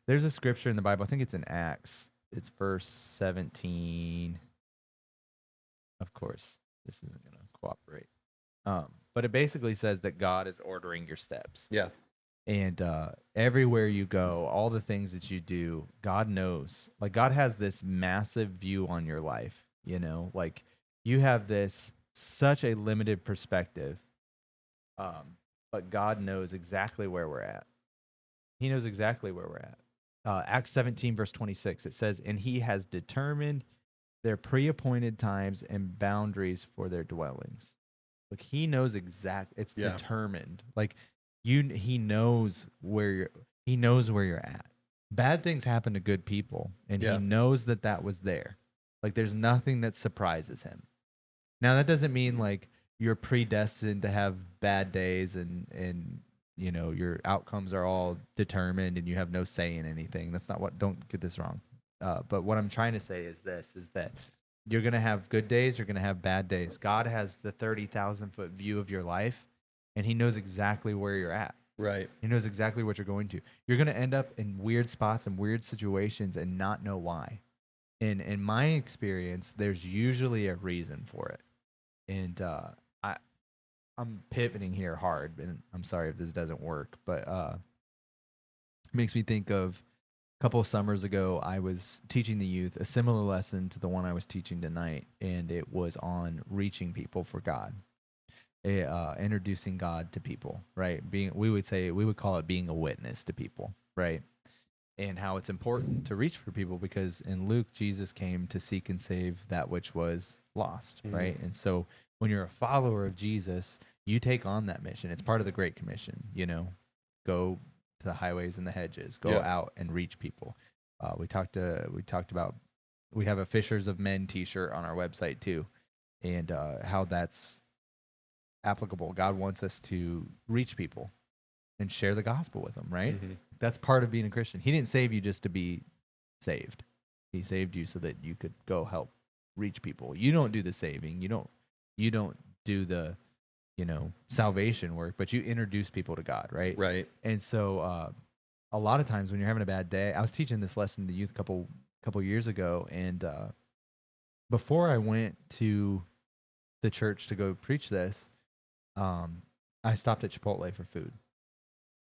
There's a scripture in the Bible, I think it's in Acts. It's verse 17. Of course, this isn't going to cooperate. But it basically says that God is ordering your steps. Yeah. And everywhere you go, all the things that you do, God knows. Like, God has this massive view on your life, you know? Like, you have this such a limited perspective, but God knows exactly where we're at. He knows exactly where we're at. Acts 17, verse 26, it says, and he has determined their pre-appointed times and boundaries for their dwellings. Like, he knows it's determined. Like, he knows where you're at. Bad things happen to good people, and he knows that was there. Like, there's nothing that surprises him. Now, that doesn't mean like you're predestined to have bad days and you know, your outcomes are all determined and you have no say in anything. That's not what, don't get this wrong. But what I'm trying to say is that you're going to have good days, you're going to have bad days. God has the 30,000-foot view of your life, and he knows exactly where you're at. Right. He knows exactly what you're going to. You're going to end up in weird spots and weird situations and not know why. And in my experience, there's usually a reason for it. And I'm pivoting here hard, and I'm sorry if this doesn't work, but it makes me think of a couple of summers ago, I was teaching the youth a similar lesson to the one I was teaching tonight, and it was on reaching people for God, introducing God to people, right? We would call it being a witness to people, right? And how it's important to reach for people, because in Luke, Jesus came to seek and save that which was lost, right? And so when you're a follower of Jesus, you take on that mission. It's part of the Great Commission, you know, go to the highways and the hedges, go out and reach people. We talked about, we have a Fishers of Men t-shirt on our website too, and how that's applicable. God wants us to reach people and share the gospel with them, right? Mm-hmm. That's part of being a Christian. He didn't save you just to be saved. He saved you so that you could go help reach people. You don't do the saving. You don't do the, you know, salvation work, but you introduce people to God, right? Right. And so a lot of times when you're having a bad day, I was teaching this lesson to youth a couple years ago, and before I went to the church to go preach this, I stopped at Chipotle for food.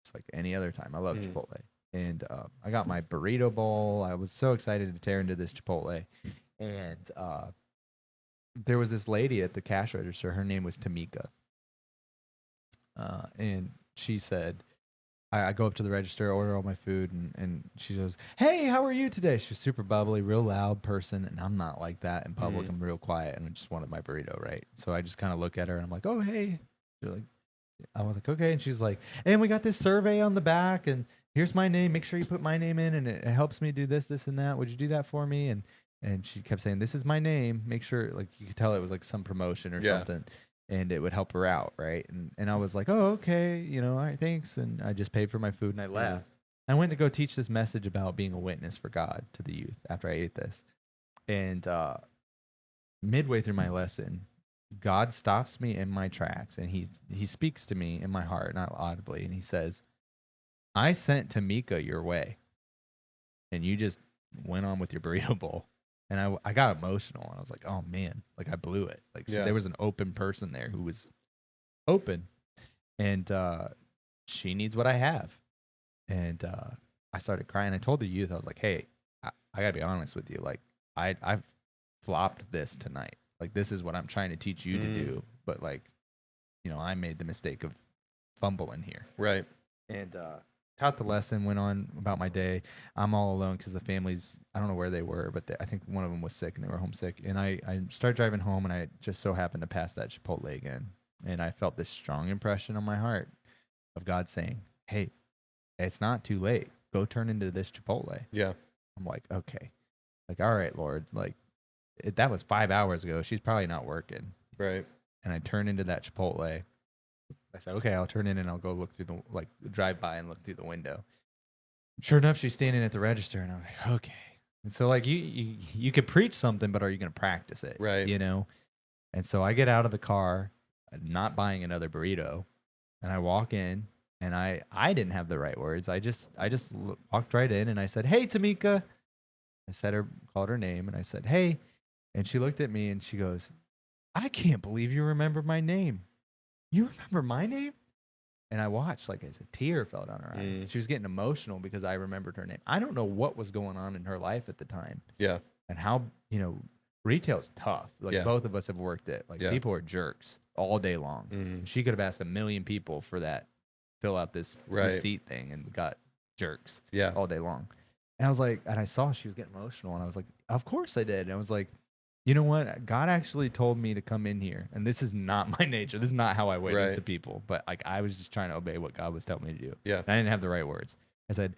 It's like any other time. I love Chipotle. And I got my burrito bowl. I was so excited to tear into this Chipotle. And there was this lady at the cash register. Her name was Tamika. And she said, I go up to the register, order all my food, and she goes, "Hey, how are you today?" She's super bubbly, real loud person, and I'm not like that in public. I'm real quiet, and I just wanted my burrito, right? So I just kind of look at her, and I'm like, "Oh, hey." She's like, I was like, "Okay," and she's like, "And we got this survey on the back, and here's my name. Make sure you put my name in, and it helps me do this, this, and that. Would you do that for me?" And she kept saying, "This is my name. Make sure," like you could tell it was like some promotion or something. And it would help her out, right? And I was like, "Oh, okay, all right, thanks." And I just paid for my food and I left. I went to go teach this message about being a witness for God to the youth after I ate this. And midway through my lesson, God stops me in my tracks and he speaks to me in my heart, not audibly, and he says, "I sent Tamika your way, and you just went on with your burrito bowl." And I got emotional, and I was like, "Oh man, like I blew it." Like there was an open person there who was open, and she needs what I have. And I started crying. I told the youth, I was like, "Hey, I gotta be honest with you. Like I've flopped this tonight. Like this is what I'm trying to teach you to do, but like, I made the mistake of fumbling here." Right. And taught the lesson, went on about my day. I'm all alone because the families, I don't know where they were, but I think one of them was sick and they were homesick. And I started driving home, and I just so happened to pass that Chipotle again. And I felt this strong impression on my heart of God saying, "Hey, it's not too late. Go turn into this Chipotle." Yeah. I'm like, okay. Like, all right, Lord. Like, that was 5 hours ago. She's probably not working. Right. And I turned into that Chipotle. I said, "Okay, I'll turn in and I'll go look through drive by and look through the window." Sure enough, she's standing at the register, and I'm like, okay. And so, like, you could preach something, but are you going to practice it? Right. And so I get out of the car, not buying another burrito, and I walk in, and I didn't have the right words. I just walked right in, and I said, "Hey, Tamika." Called her name, and I said, "Hey," and she looked at me, and she goes, "I can't believe you remember my name. You remember my name?" And I watched, like, as a tear fell down her eye. She was getting emotional because I remembered her name. I don't know what was going on in her life at the time. Yeah. And how, retail's tough. Like, both of us have worked it. Like, people are jerks all day long. She could have asked 1 million people for that, fill out this receipt thing, and got jerks all day long. And I was like, and I saw she was getting emotional, and I was like, of course I did. And I was like, you know what? God actually told me to come in here, and this is not my nature. This is not how I witness to people. But like, I was just trying to obey what God was telling me to do. Yeah. And I didn't have the right words. I said,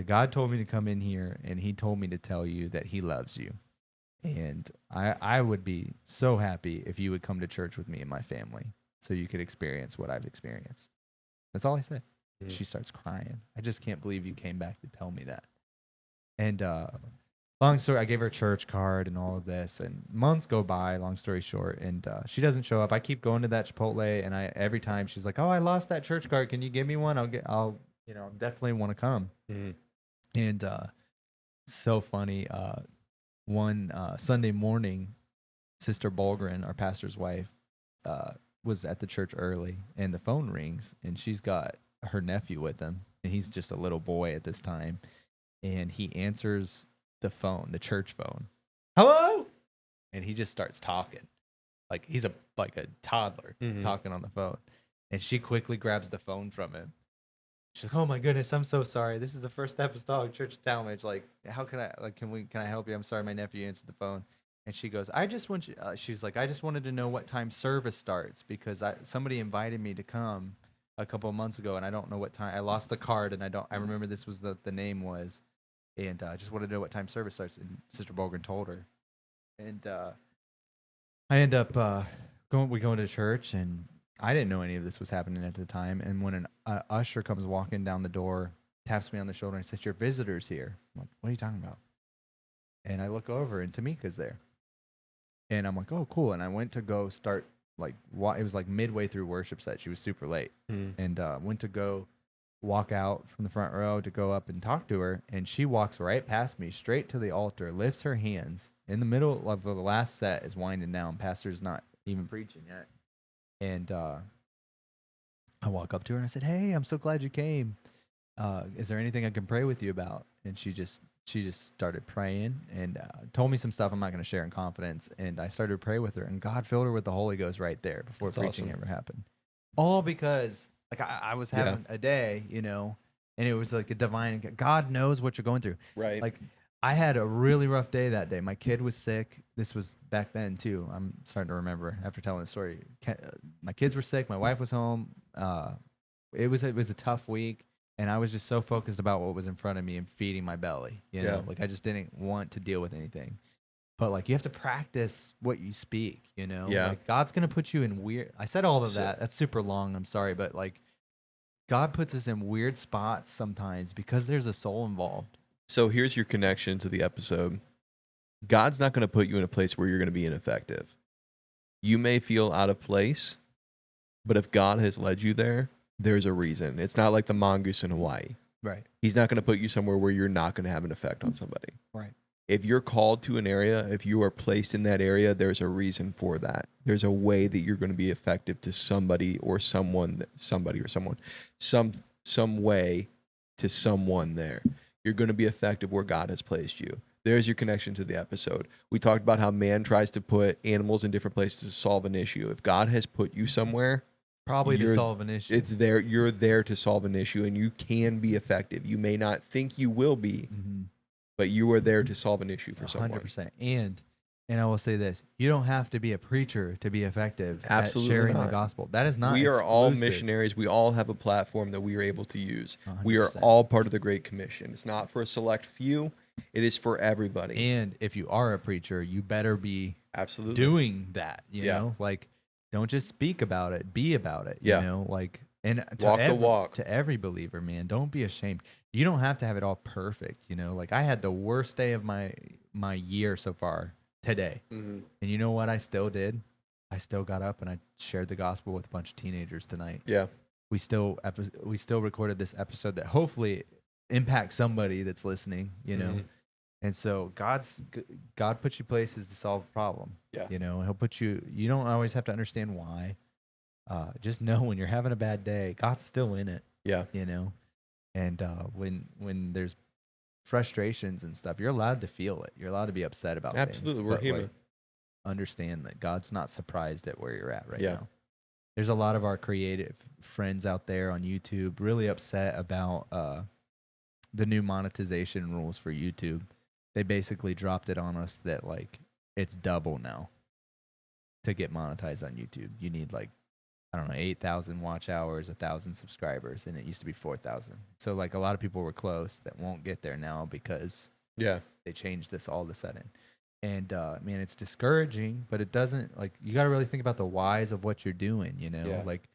God told me to come in here, and He told me to tell you that He loves you, and I would be so happy if you would come to church with me and my family, so you could experience what I've experienced. That's all I said. She starts crying. "I just can't believe you came back to tell me that." And long story, I gave her a church card and all of this, and months go by, long story short, and she doesn't show up. I keep going to that Chipotle, and every time she's like, "Oh, I lost that church card. Can you give me one? I'll definitely want to come." And so funny. One Sunday morning, Sister Bolgren, our pastor's wife, was at the church early, and the phone rings, and she's got her nephew with him, and he's just a little boy at this time, and he answers the phone, the church phone. "Hello?" And he just starts talking. Like he's like a toddler talking on the phone. And she quickly grabs the phone from him. She's like, "Oh my goodness, I'm so sorry. This is the First Apostolic Church of Talmadge. Like, how can I help you? I'm sorry, my nephew answered the phone." And she goes, "I just want you," she's like, "I just wanted to know what time service starts because somebody invited me to come a couple of months ago, and I don't know what time. I lost the card, and I remember this was the name was. And I just wanted to know what time service starts." And Sister Bolgren told her. And I end up we go into church, and I didn't know any of this was happening at the time. And when an usher comes walking down the door, taps me on the shoulder and says, "Your visitor's here." I'm like, "What are you talking about?" And I look over, and Tamika's there. And I'm like, "Oh, cool." And I went to go start, like, it was like midway through worship set. She was super late. And went to go walk out from the front row to go up and talk to her, and she walks right past me, straight to the altar, lifts her hands in the middle of the last set, is winding down. Pastor's not even preaching yet, and I walk up to her and I said, "Hey, I'm so glad you came. Is there anything I can pray with you about?" And she just started praying and told me some stuff I'm not going to share in confidence. And I started to pray with her, and God filled her with the Holy Ghost right there before That's preaching awesome. ever happened. All because like I was having a day, you know, and it was like a divine. God knows what you're going through. Right. Like I had a really rough day that day. My kid was sick. This was back then too. I'm starting to remember after telling the story. My kids were sick. My wife was home. It was a tough week, and I was just so focused about what was in front of me and feeding my belly. You know, like I just didn't want to deal with anything. But like you have to practice what you speak. You know, like God's gonna put you in weird. I said all of that. That's super long. I'm sorry, but like God puts us in weird spots sometimes because there's a soul involved. So here's your connection to the episode. God's not going to put you in a place where you're going to be ineffective. You may feel out of place, but if God has led you there, there's a reason. It's not like the mongoose in Hawaii. Right. He's not going to put you somewhere where you're not going to have an effect on somebody. Right. If you're called to an area, if you are placed in that area, there's a reason for that. There's a way that you're going to be effective to somebody or someone, some way to someone there. You're going to be effective where God has placed you. There's your connection to the episode. We talked about how man tries to put animals in different places to solve an issue. If God has put you somewhere, probably to solve an issue. It's there. You're there to solve an issue, and you can be effective. You may not think you will be, but you are there to solve an issue for someone. 100%. And I will say this: you don't have to be a preacher to be effective Absolutely at sharing not. the gospel. That is not. We are all exclusive. missionaries. We all have a platform that we are able to use. 100%. We are all part of the Great Commission. It's not for a select few. It is for everybody. And if you are a preacher, you better be absolutely doing that. You know, like don't just speak about it, be about it. You know, like and to walk the walk. To every believer, man, don't be ashamed. You don't have to have it all perfect. You know, like I had the worst day of my year so far today, and you know what I still did? I still got up and I shared the gospel with a bunch of teenagers tonight. Yeah, we still recorded this episode that hopefully impacts somebody that's listening. You know. And so God puts you places to solve a problem. Yeah. You know, he'll put you, you don't always have to understand why. Just know when you're having a bad day, God's still in it. Yeah. You know, and when there's frustrations and stuff, you're allowed to feel it. You're allowed to be upset about things. Absolutely. We're human. Like, understand that God's not surprised at where you're at right Yeah. now. There's a lot of our creative friends out there on YouTube really upset about the new monetization rules for YouTube. They basically dropped it on us that like it's double now to get monetized on YouTube. You need like, I don't know, 8,000 watch hours, 1,000 subscribers, and it used to be 4,000. So like a lot of people were close that won't get there now because they changed this all of a sudden. And man, it's discouraging, but it doesn't like you got to really think about the whys of what you're doing. You know, like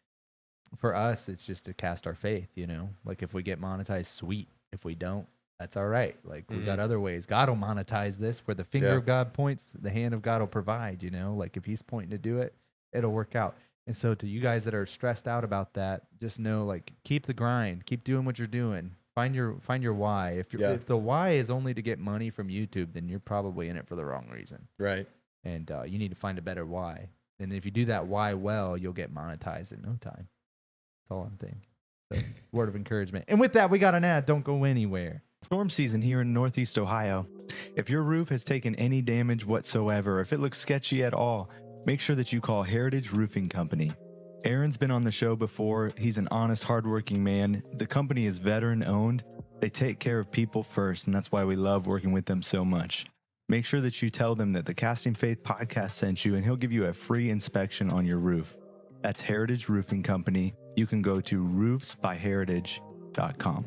for us, it's just to cast our faith. You know, like if we get monetized, sweet. If we don't, that's all right. Like we got other ways. God will monetize this where the finger of God points, the hand of God will provide, you know, like if he's pointing to do it, it'll work out. And so to you guys that are stressed out about that, just know like keep the grind, keep doing what you're doing. Find your why. If the why is only to get money from YouTube, then you're probably in it for the wrong reason. Right. And you need to find a better why. And if you do that why well, you'll get monetized in no time. That's all I'm thinking. So, word of encouragement. And with that, we got an ad. Don't go anywhere. Storm season here in Northeast Ohio. If your roof has taken any damage whatsoever, if it looks sketchy at all, make sure that you call Heritage Roofing Company. Aaron's been on the show before. He's an honest, hardworking man. The company is veteran owned. They take care of people first, and that's why we love working with them so much. Make sure that you tell them that the Casting Faith podcast sent you, and he'll give you a free inspection on your roof. That's Heritage Roofing Company. You can go to roofsbyheritage.com.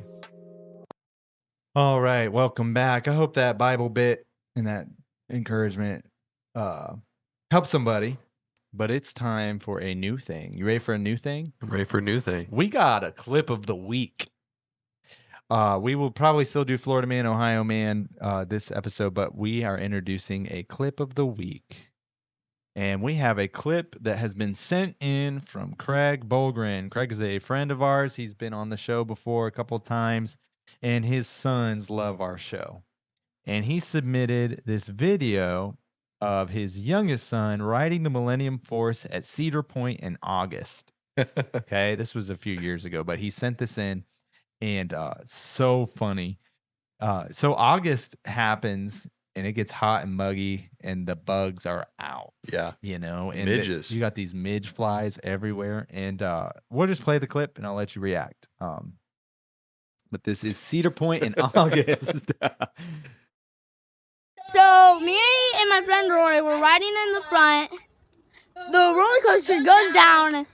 All right, welcome back. I hope that Bible bit and that encouragement helps somebody. But it's time for a new thing. You ready for a new thing? I'm ready for a new thing. We got a clip of the week. We will probably still do Florida Man, Ohio Man this episode, but we are introducing a clip of the week. And we have a clip that has been sent in from Craig Bolgren. Craig is a friend of ours. He's been on the show before a couple times, and his sons love our show. And he submitted this video of his youngest son riding the Millennium Force at Cedar Point in August. Okay, this was a few years ago, but he sent this in, and so funny. So August happens, and it gets hot and muggy, and the bugs are out. Yeah. You know, and Midges. you got these midge flies everywhere, and we'll just play the clip, and I'll let you react. But this is Cedar Point in August. So me and my friend Rory were riding in the front. The roller coaster goes down.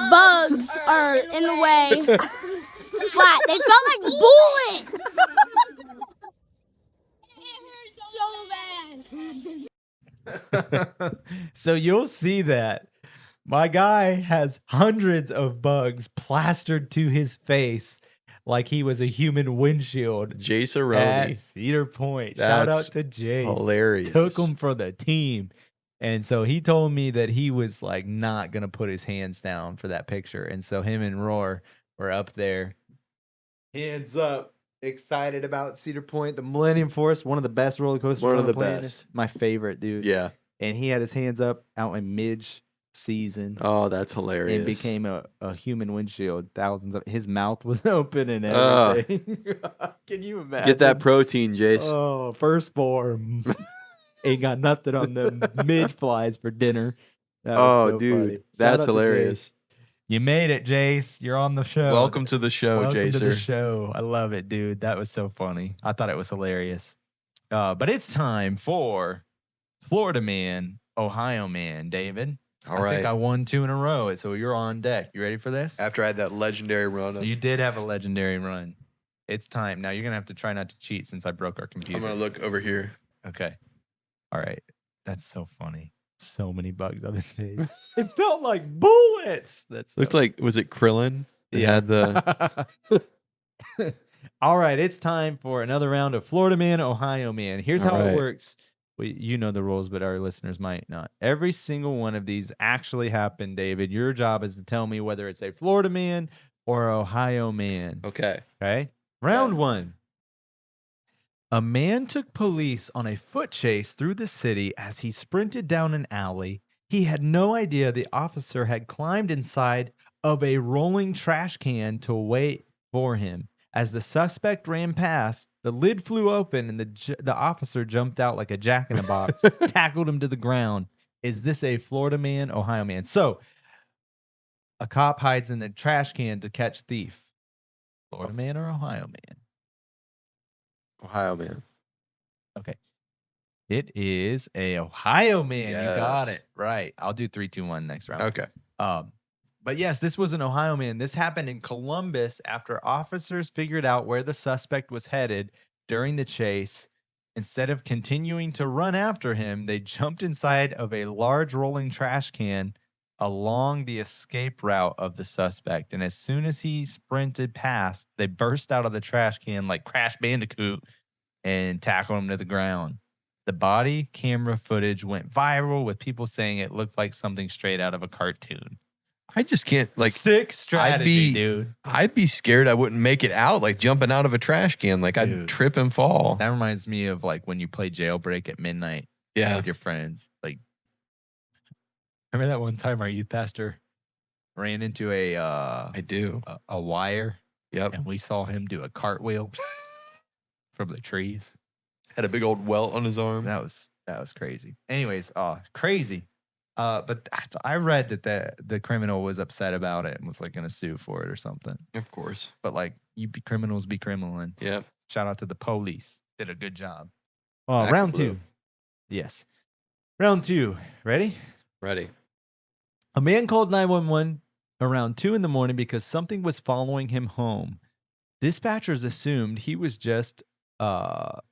Bugs are in the way. Splat. They felt like bullets. It hurt so bad. So you'll see that my guy has hundreds of bugs plastered to his face like he was a human windshield. Jace At Aroni. Cedar Point. Shout That's out to Jace. hilarious. Took him for the team. And so he told me that he was like not going to put his hands down for that picture. And so him and Roar were up there, hands up, excited about Cedar Point, the Millennium Force, one of the best roller coasters One of on the planet. best. My favorite, dude. Yeah. And he had his hands up out in mid-season. Oh, that's hilarious. And became a human windshield. Thousands of his mouth was open and Ugh. everything. Can you imagine? Get that protein, Jace. Oh, first form. Ain't got nothing on the mid flies for dinner. That was so dude, funny. Shout that's out to hilarious. Jace. You made it, Jace. You're on the show. Welcome to the show, Welcome to the Jacer. show. I love it, dude. That was so funny. I thought it was hilarious. But it's time for Florida Man, Ohio Man, David. All I right. think I won 2 in a row, so you're on deck. You ready for this? After I had that legendary run of, You did have a legendary run. It's time. Now you're going to have to try not to cheat since I broke our computer. I'm going to look over here. Okay. All right. That's so funny. So many bugs on his face. It felt like bullets. That's Looked like, was it Krillin? He Yeah. had the, All right, it's time for another round of Florida Man, Ohio Man. Here's how All it right. works. You know the rules, but our listeners might not. Every single one of these actually happened, David. Your job is to tell me whether it's a Florida man or Ohio man. okay. Okay. Round 1. A man took police on a foot chase through the city as he sprinted down an alley. He had no idea the officer had climbed inside of a rolling trash can to wait for him. As the suspect ran past, the lid flew open and the officer jumped out like a jack-in-a-box, tackled him to the ground. Is this a Florida man, Ohio man? So, a cop hides in the trash can to catch thief. Florida man or Ohio man? Ohio, man. Okay. It is a Ohio man. You got Yes. it. Right. I'll do 3, 2, 1 next round. Okay. But yes, this was an Ohio man. This happened in Columbus after officers figured out where the suspect was headed during the chase. Instead of continuing to run after him, they jumped inside of a large rolling trash can along the escape route of the suspect. And as soon as he sprinted past, they burst out of the trash can like Crash Bandicoot and tackled him to the ground. The body camera footage went viral with people saying it looked like something straight out of a cartoon. I just can't, like, Sick strategy, dude. I'd be scared I wouldn't make it out, like jumping out of a trash can. Like, I'd Dude. trip and fall. That reminds me of like when you play Jailbreak at midnight Yeah. with your friends. Like, remember that one time our youth pastor ran into I do. a wire Yep. and we saw him do a cartwheel from the trees. Had a big old welt on his arm. That was crazy. Anyways, crazy. But I read that the criminal was upset about it and was like going to sue for it or something. Of course. But like, criminals be criminaling. Yep. Shout out to the police. Did a good job. Back Round blue. 2. Yes. Round 2. Ready? Ready. A man called 911 around 2 in the morning because something was following him home. Dispatchers assumed he was just up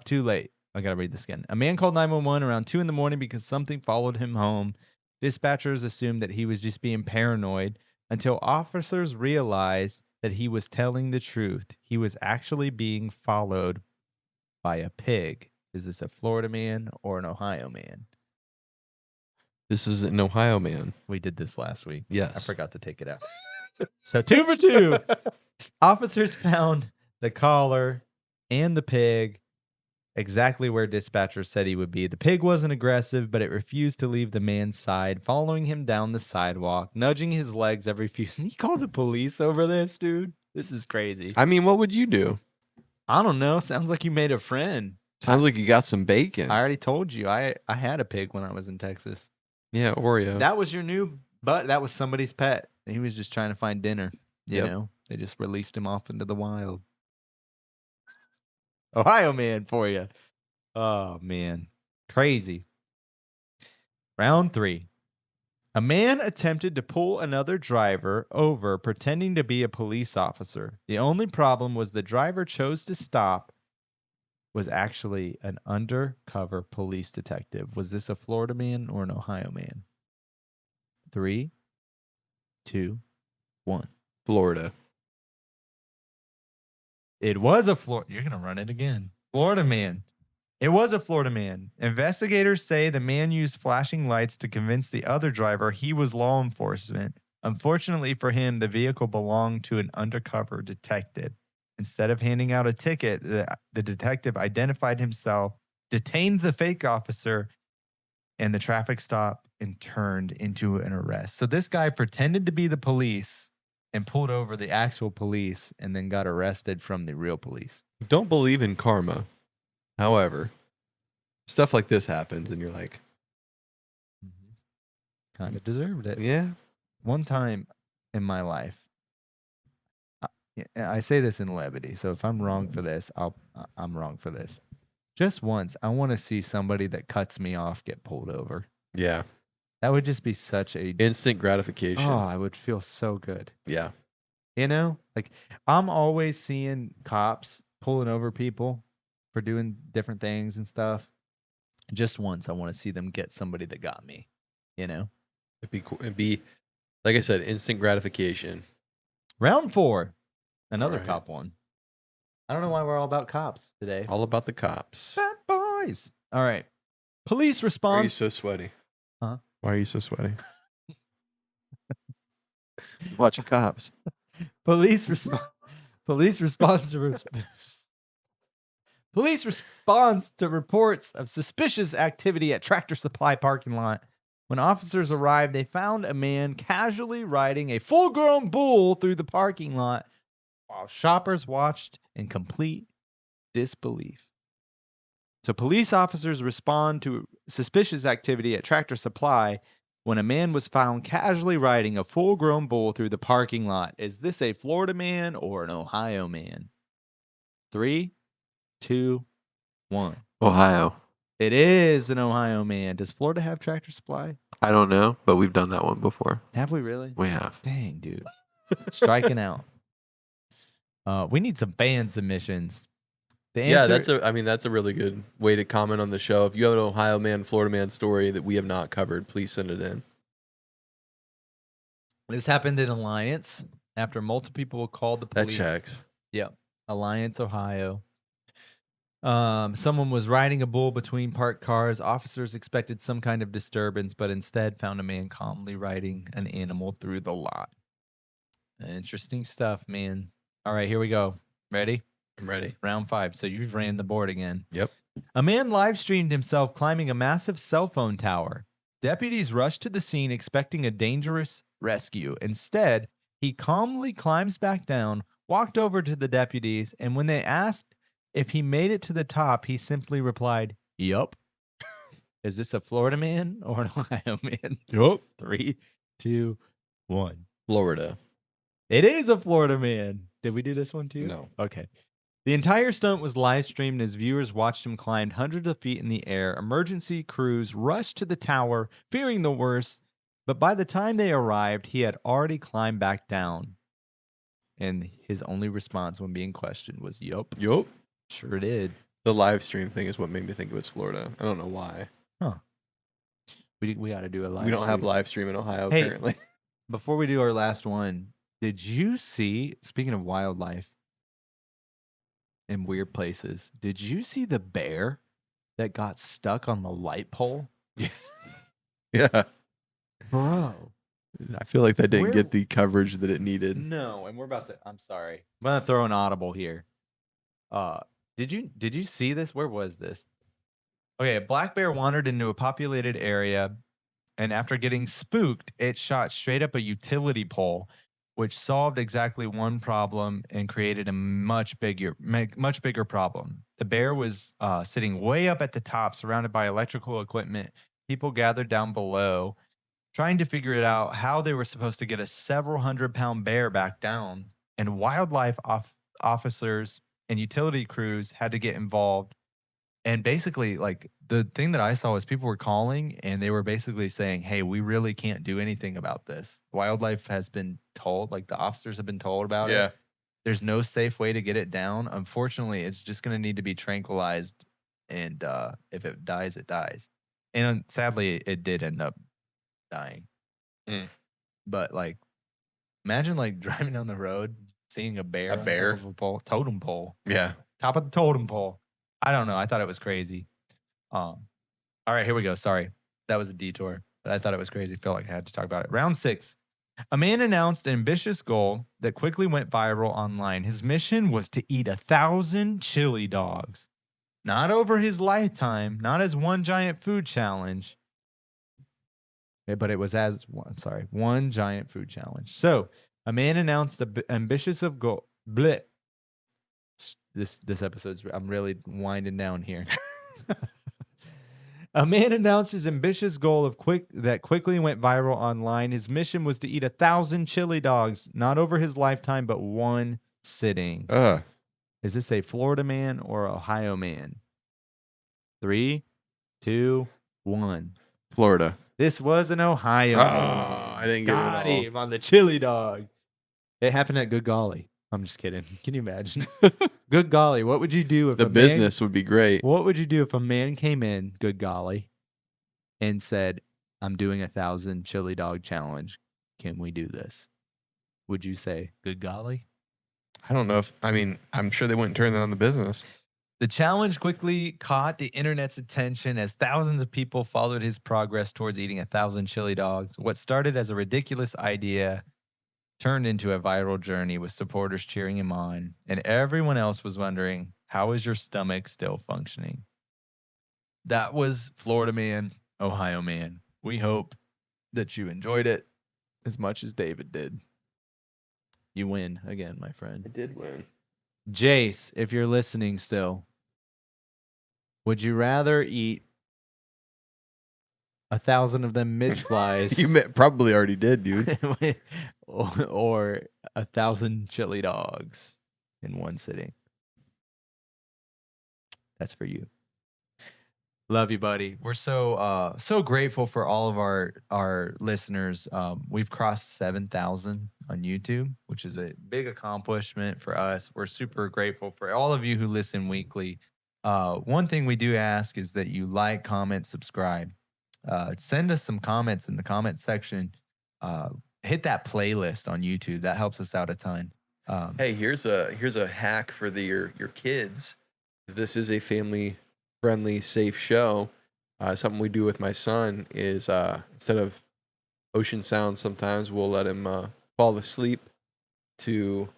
too late. I gotta read this again. A man called 911 around 2 in the morning because something followed him home. Dispatchers assumed that he was just being paranoid until officers realized that he was telling the truth. He was actually being followed by a pig. Is this a Florida man or an Ohio man? This is an Ohio man. We did this last week. Yes. I forgot to take it out. So 2 for 2. Officers found the collar and the pig exactly where dispatchers said he would be. The pig wasn't aggressive, but it refused to leave the man's side, following him down the sidewalk, nudging his legs every few. He called the police over this, dude. This is crazy. I mean, what would you do? I don't know. Sounds like you made a friend. Sounds like you got some bacon. I already told you. I had a pig when I was in Texas. Yeah, Oreo. That was your new, but that was somebody's pet. He was just trying to find dinner. You know, they just released him off into the wild. Ohio man for you. Oh, man. Crazy. Round 3. A man attempted to pull another driver over pretending to be a police officer. The only problem was the driver chose to stop was actually an undercover police detective. Was this a Florida man or an Ohio man? 3, 2, 1. Florida. It was a Florida. You're going to run it again. Florida man. It was a Florida man. Investigators say the man used flashing lights to convince the other driver he was law enforcement. Unfortunately for him, the vehicle belonged to an undercover detective. Instead of handing out a ticket, the detective identified himself, detained the fake officer, and the traffic stop and turned into an arrest. So this guy pretended to be the police and pulled over the actual police and then got arrested from the real police. Don't believe in karma. However, stuff like this happens and you're like, Kind of deserved it. yeah. One time in my life, I say this in levity, so if I'm wrong for this, I'm wrong for this. Just once, I want to see somebody that cuts me off get pulled over. Yeah. That would just be such a Instant gratification. Oh, I would feel so good. Yeah. You know, like I'm always seeing cops pulling over people for doing different things and stuff. Just once, I want to see them get somebody that got me. You know, It'd be cool. It'd be, like I said, instant gratification. round 4, another Right. cop one. I don't know why we're all about cops today. All about the cops. Bad boys. All right. Police Why are you response. so sweaty? Huh? Why are you so sweaty? Watching cops. Police response. Police response to Police responds to reports of suspicious activity at Tractor Supply parking lot. When officers arrived, they found a man casually riding a full-grown bull through the parking lot while shoppers watched in complete disbelief. So police officers respond to suspicious activity at Tractor Supply when a man was found casually riding a full-grown bull through the parking lot. Is this a Florida man or an Ohio man? 3, 2, 1. Ohio. It is an Ohio man. Does Florida have Tractor Supply? I don't know, but we've done that one before. Have we really? We have. Dang, dude. Striking out. We need some fan submissions. The Yeah, answer- that's a really good way to comment on the show. If you have an Ohio man, Florida man story that we have not covered, please send it in. This happened in Alliance after multiple people called the That police. checks. Yep. Alliance, Ohio. Someone was riding a bull between parked cars. Officers expected some kind of disturbance, but instead found a man calmly riding an animal through the lot. Interesting stuff, man. All right, here we go. Ready? I'm ready. Round 5. So you've ran the board again. Yep. A man live streamed himself climbing a massive cell phone tower. Deputies rushed to the scene expecting a dangerous rescue. Instead, he calmly climbs back down, walked over to the deputies, and when they asked if he made it to the top, he simply replied, "Yup." Is this a Florida man or an Ohio man? Yup. 3, 2, 1. Florida. It is a Florida man. Did we do this one too? No. Okay. The entire stunt was live streamed as viewers watched him climb hundreds of feet in the air. Emergency crews rushed to the tower, fearing the worst, but by the time they arrived, he had already climbed back down. And his only response when being questioned was, "Yup." Yup. Sure did. The live stream thing is what made me think it was Florida. I don't know why. We got to do a live We don't have stream. live stream in Ohio Hey. currently. Before we do our last one, did you see, speaking of wildlife and weird places, did you see the bear that got stuck on the light pole? Yeah. Bro. I feel like that didn't Where- get the coverage that it needed. No, and we're about to. I'm sorry. I'm gonna throw an audible here. Did you see this? Where was this? Okay, a black bear wandered into a populated area, and after getting spooked, it shot straight up a utility pole, which solved exactly one problem and created a much bigger problem. The bear was sitting way up at the top, surrounded by electrical equipment. People gathered down below, trying to figure it out how they were supposed to get a several 100-pound bear back down. And wildlife officers and utility crews had to get involved. And basically, like, the thing that I saw was people were calling and they were basically saying, hey, we really can't do anything about this. Wildlife has been told, like the officers have been told about Yeah. it. There's no safe way to get it down. Unfortunately, it's just going to need to be tranquilized. And if it dies, it dies. And sadly, it did end up dying. Mm. But like, imagine like driving down the road, seeing a bear, A bear? on top of a pole, totem pole, Yeah. top of the totem pole. I don't know. I thought it was crazy. All right, here we go. Sorry, that was a detour, but I thought it was crazy. Felt like I had to talk about it. Round 6. A man announced an ambitious goal that quickly went viral online. His mission was to eat 1,000 chili dogs, not over his lifetime, not as one giant food challenge. Yeah, but it was as one giant food challenge. So a man announced the ambitious of goal. Bleh. This episode's, I'm really winding down here. A man announced his ambitious goal that quickly went viral online. His mission was to eat 1,000 chili dogs, not over his lifetime, but one sitting. Is this a Florida man or Ohio man? 3, 2, 1. Florida. This was an Ohio man. I didn't get Got it all. him on the chili dog. It happened at Good Golly. I'm just kidding. Can you imagine? Good golly, what would you do if The business would be great. What would you do if a man came in, good golly, and said, I'm doing 1,000 chili dog challenge. Can we do this? Would you say, good golly? I don't know if, I'm sure they wouldn't turn that on the business. The challenge quickly caught the internet's attention as thousands of people followed his progress towards eating 1,000 chili dogs. What started as a ridiculous idea turned into a viral journey with supporters cheering him on, and everyone else was wondering, how is your stomach still functioning? That was Florida man, Ohio man. We hope that you enjoyed it as much as David did. You win again, my friend. I did win. Jace, if you're listening still, would you rather eat 1,000 of them midge flies You probably already did, dude. or 1,000 chili dogs in one sitting? That's for you. Love you, buddy. We're so grateful for all of our listeners. We've crossed 7,000 on YouTube, which is a big accomplishment for us. We're super grateful for all of you who listen weekly. One thing we do ask is that you like, comment, subscribe. Send us some comments in the comment section. Hit that playlist on YouTube. That helps us out a ton. Hey, here's a hack for your kids. This is a family-friendly, safe show. Something we do with my son is instead of ocean sounds, sometimes we'll let him fall asleep to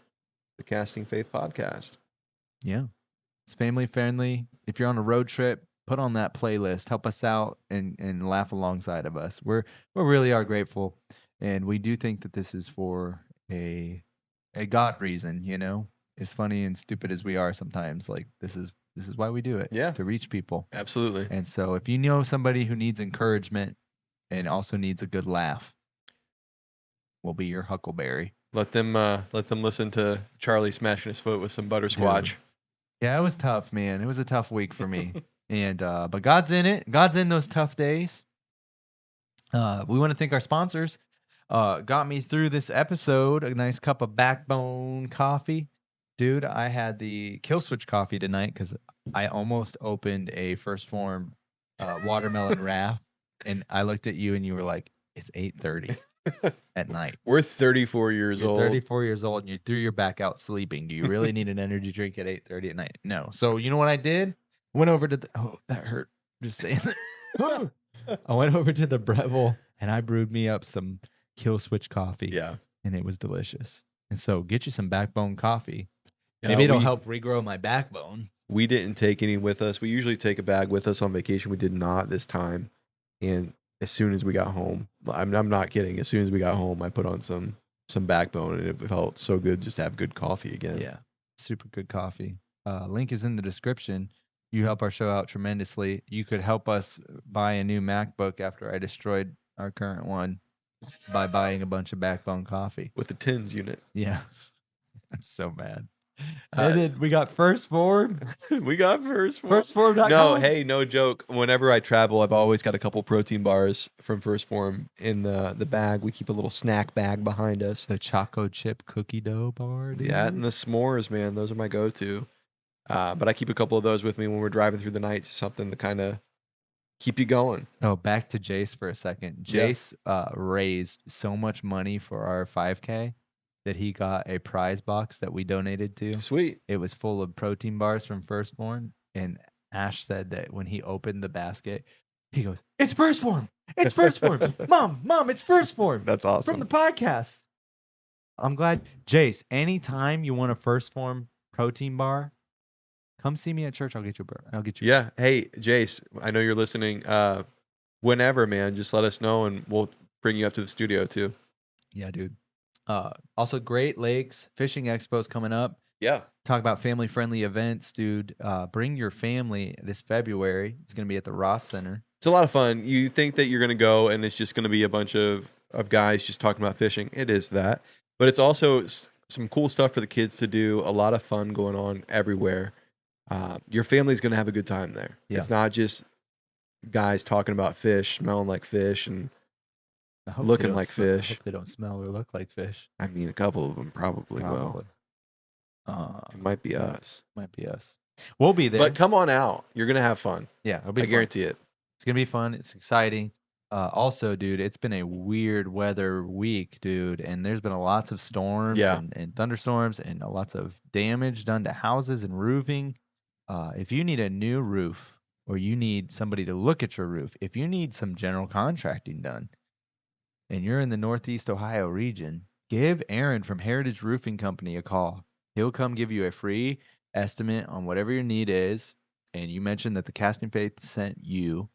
the Casting Faith podcast. Yeah, it's family friendly. If you're on a road trip, put on that playlist. Help us out and laugh alongside of us. We really are grateful, and we do think that this is for a God reason. You know, as funny and stupid as we are sometimes, like this is why we do it. Yeah. To reach people. Absolutely. And so, if you know somebody who needs encouragement and also needs a good laugh, we'll be your huckleberry. Let them listen to Charlie smashing his foot with some butterscotch. Yeah, it was tough, man. It was a tough week for me. And but God's in it. God's in those tough days. We want to thank our sponsors. Got me through this episode. A nice cup of Backbone coffee. Dude, I had the Kill Switch coffee tonight because I almost opened a First Form watermelon wrap. And I looked at you and you were like, it's 8:30 at night. We're 34 years You're old. 34 years old and you threw your back out sleeping. Do you really need an energy drink at 8:30 at night? No. So you know what I did? Went over to the, oh, that hurt. Just saying that. I went over to the Breville and I brewed me up some Kill Switch coffee. Yeah. And it was delicious. And so get you some Backbone coffee. Yeah, Maybe it'll help regrow my backbone. We didn't take any with us. We usually take a bag with us on vacation. We did not this time. And as soon as we got home, I'm not kidding. As soon as we got home, I put on some Backbone, and it felt so good just to have good coffee again. Yeah, super good coffee. Link is in the description. You help our show out tremendously. You could help us buy a new MacBook after I destroyed our current one by buying a bunch of Backbone coffee. With the tins unit. Yeah. I'm so mad. We got First Form. We got First Form. Firstform.com. No, hey, no joke. Whenever I travel, I've always got a couple protein bars from First Form in the bag. We keep a little snack bag behind us. The Choco Chip Cookie Dough bar. Dude. Yeah, and the s'mores, man. Those are my go-to. But I keep a couple of those with me when we're driving through the night. Just something to kind of keep you going. Oh, back to Jace for a second. Jace raised so much money for our 5K that he got a prize box that we donated to. Sweet. It was full of protein bars from Firstborn. And Ash said that when he opened the basket, he goes, "It's Firstborn. It's Firstborn. Mom, it's Firstborn." That's awesome. From the podcast. I'm glad. Jace, anytime you want a Firstform protein bar, come see me at church. I'll get you. Yeah. Hey, Jace, I know you're listening. Whenever, man, just let us know and we'll bring you up to the studio too. Yeah, dude. Also, Great Lakes Fishing Expo's coming up. Yeah. Talk about family-friendly events, dude. Bring your family this February. It's going to be at the Ross Center. It's a lot of fun. You think that you're going to go and it's just going to be a bunch of guys just talking about fishing. It is that. But it's also some cool stuff for the kids to do. A lot of fun going on everywhere. Your family's going to have a good time there. Yeah. It's not just guys talking about fish, smelling like fish, and I hope looking they don't like smell- I fish. hope they don't smell or look like fish. I mean, a couple of them probably will. It might be us. Might be us. We'll be there. But come on out. You're going to have fun. Yeah, it'll be I fun. guarantee it. It's going to be fun. It's exciting. Also, dude, it's been a weird weather week, dude. And there's been lots of storms and thunderstorms and lots of damage done to houses and roofing. If you need a new roof or you need somebody to look at your roof, if you need some general contracting done and you're in the Northeast Ohio region, give Aaron from Heritage Roofing Company a call. He'll come give you a free estimate on whatever your need is. And you mentioned that the Casting Faith sent you.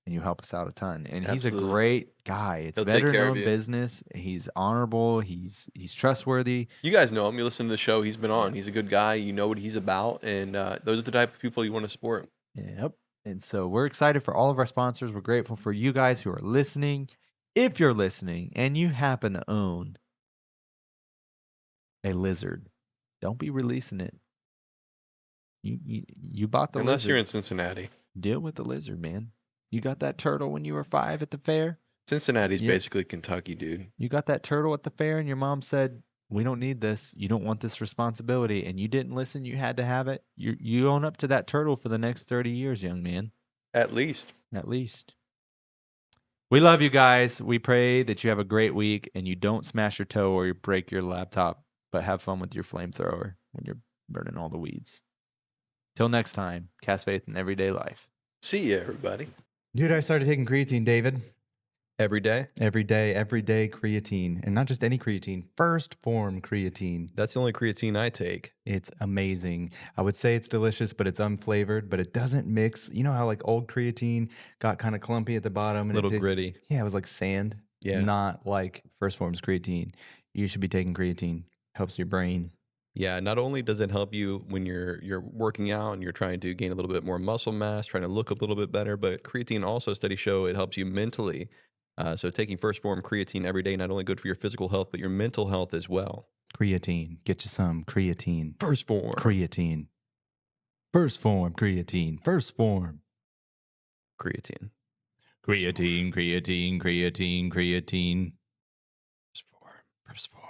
And you help us out a ton. And he's a great guy. It's He'll take care better of known you. business. He's honorable. He's trustworthy. You guys know him. You listen to the show. He's been on. He's a good guy. You know what he's about. And those are the type of people you want to support. Yep. And so we're excited for all of our sponsors. We're grateful for you guys who are listening. If you're listening and you happen to own a lizard, don't be releasing it. You bought the Unless lizard. you're in Cincinnati. Deal with the lizard, man. You got that turtle when you were 5 at the fair? Cincinnati's basically Kentucky, dude. You got that turtle at the fair and your mom said, "We don't need this. You don't want this responsibility." And you didn't listen. You had to have it. You own up to that turtle for the next 30 years, young man. At least. At least. We love you guys. We pray that you have a great week and you don't smash your toe or you break your laptop, but have fun with your flamethrower when you're burning all the weeds. Till next time, cast faith in everyday life. See ya, everybody. Dude, I started taking creatine, David. Every day? Every day creatine. And not just any creatine, First Form creatine. That's the only creatine I take. It's amazing. I would say it's delicious, but it's unflavored, but it doesn't mix. You know how like old creatine got kind of clumpy at the bottom? And Little it tastes, gritty. Yeah, it was like sand. Yeah. Not like First Form's creatine. You should be taking creatine. Helps your brain. Yeah, not only does it help you when you're working out and you're trying to gain a little bit more muscle mass, trying to look a little bit better, but creatine also, studies show it helps you mentally. So taking First Form creatine every day, not only good for your physical health, but your mental health as well. Creatine. Get you some creatine. First Form. Creatine. First Form creatine. First Form. Creatine. Creatine. First Form. First Form.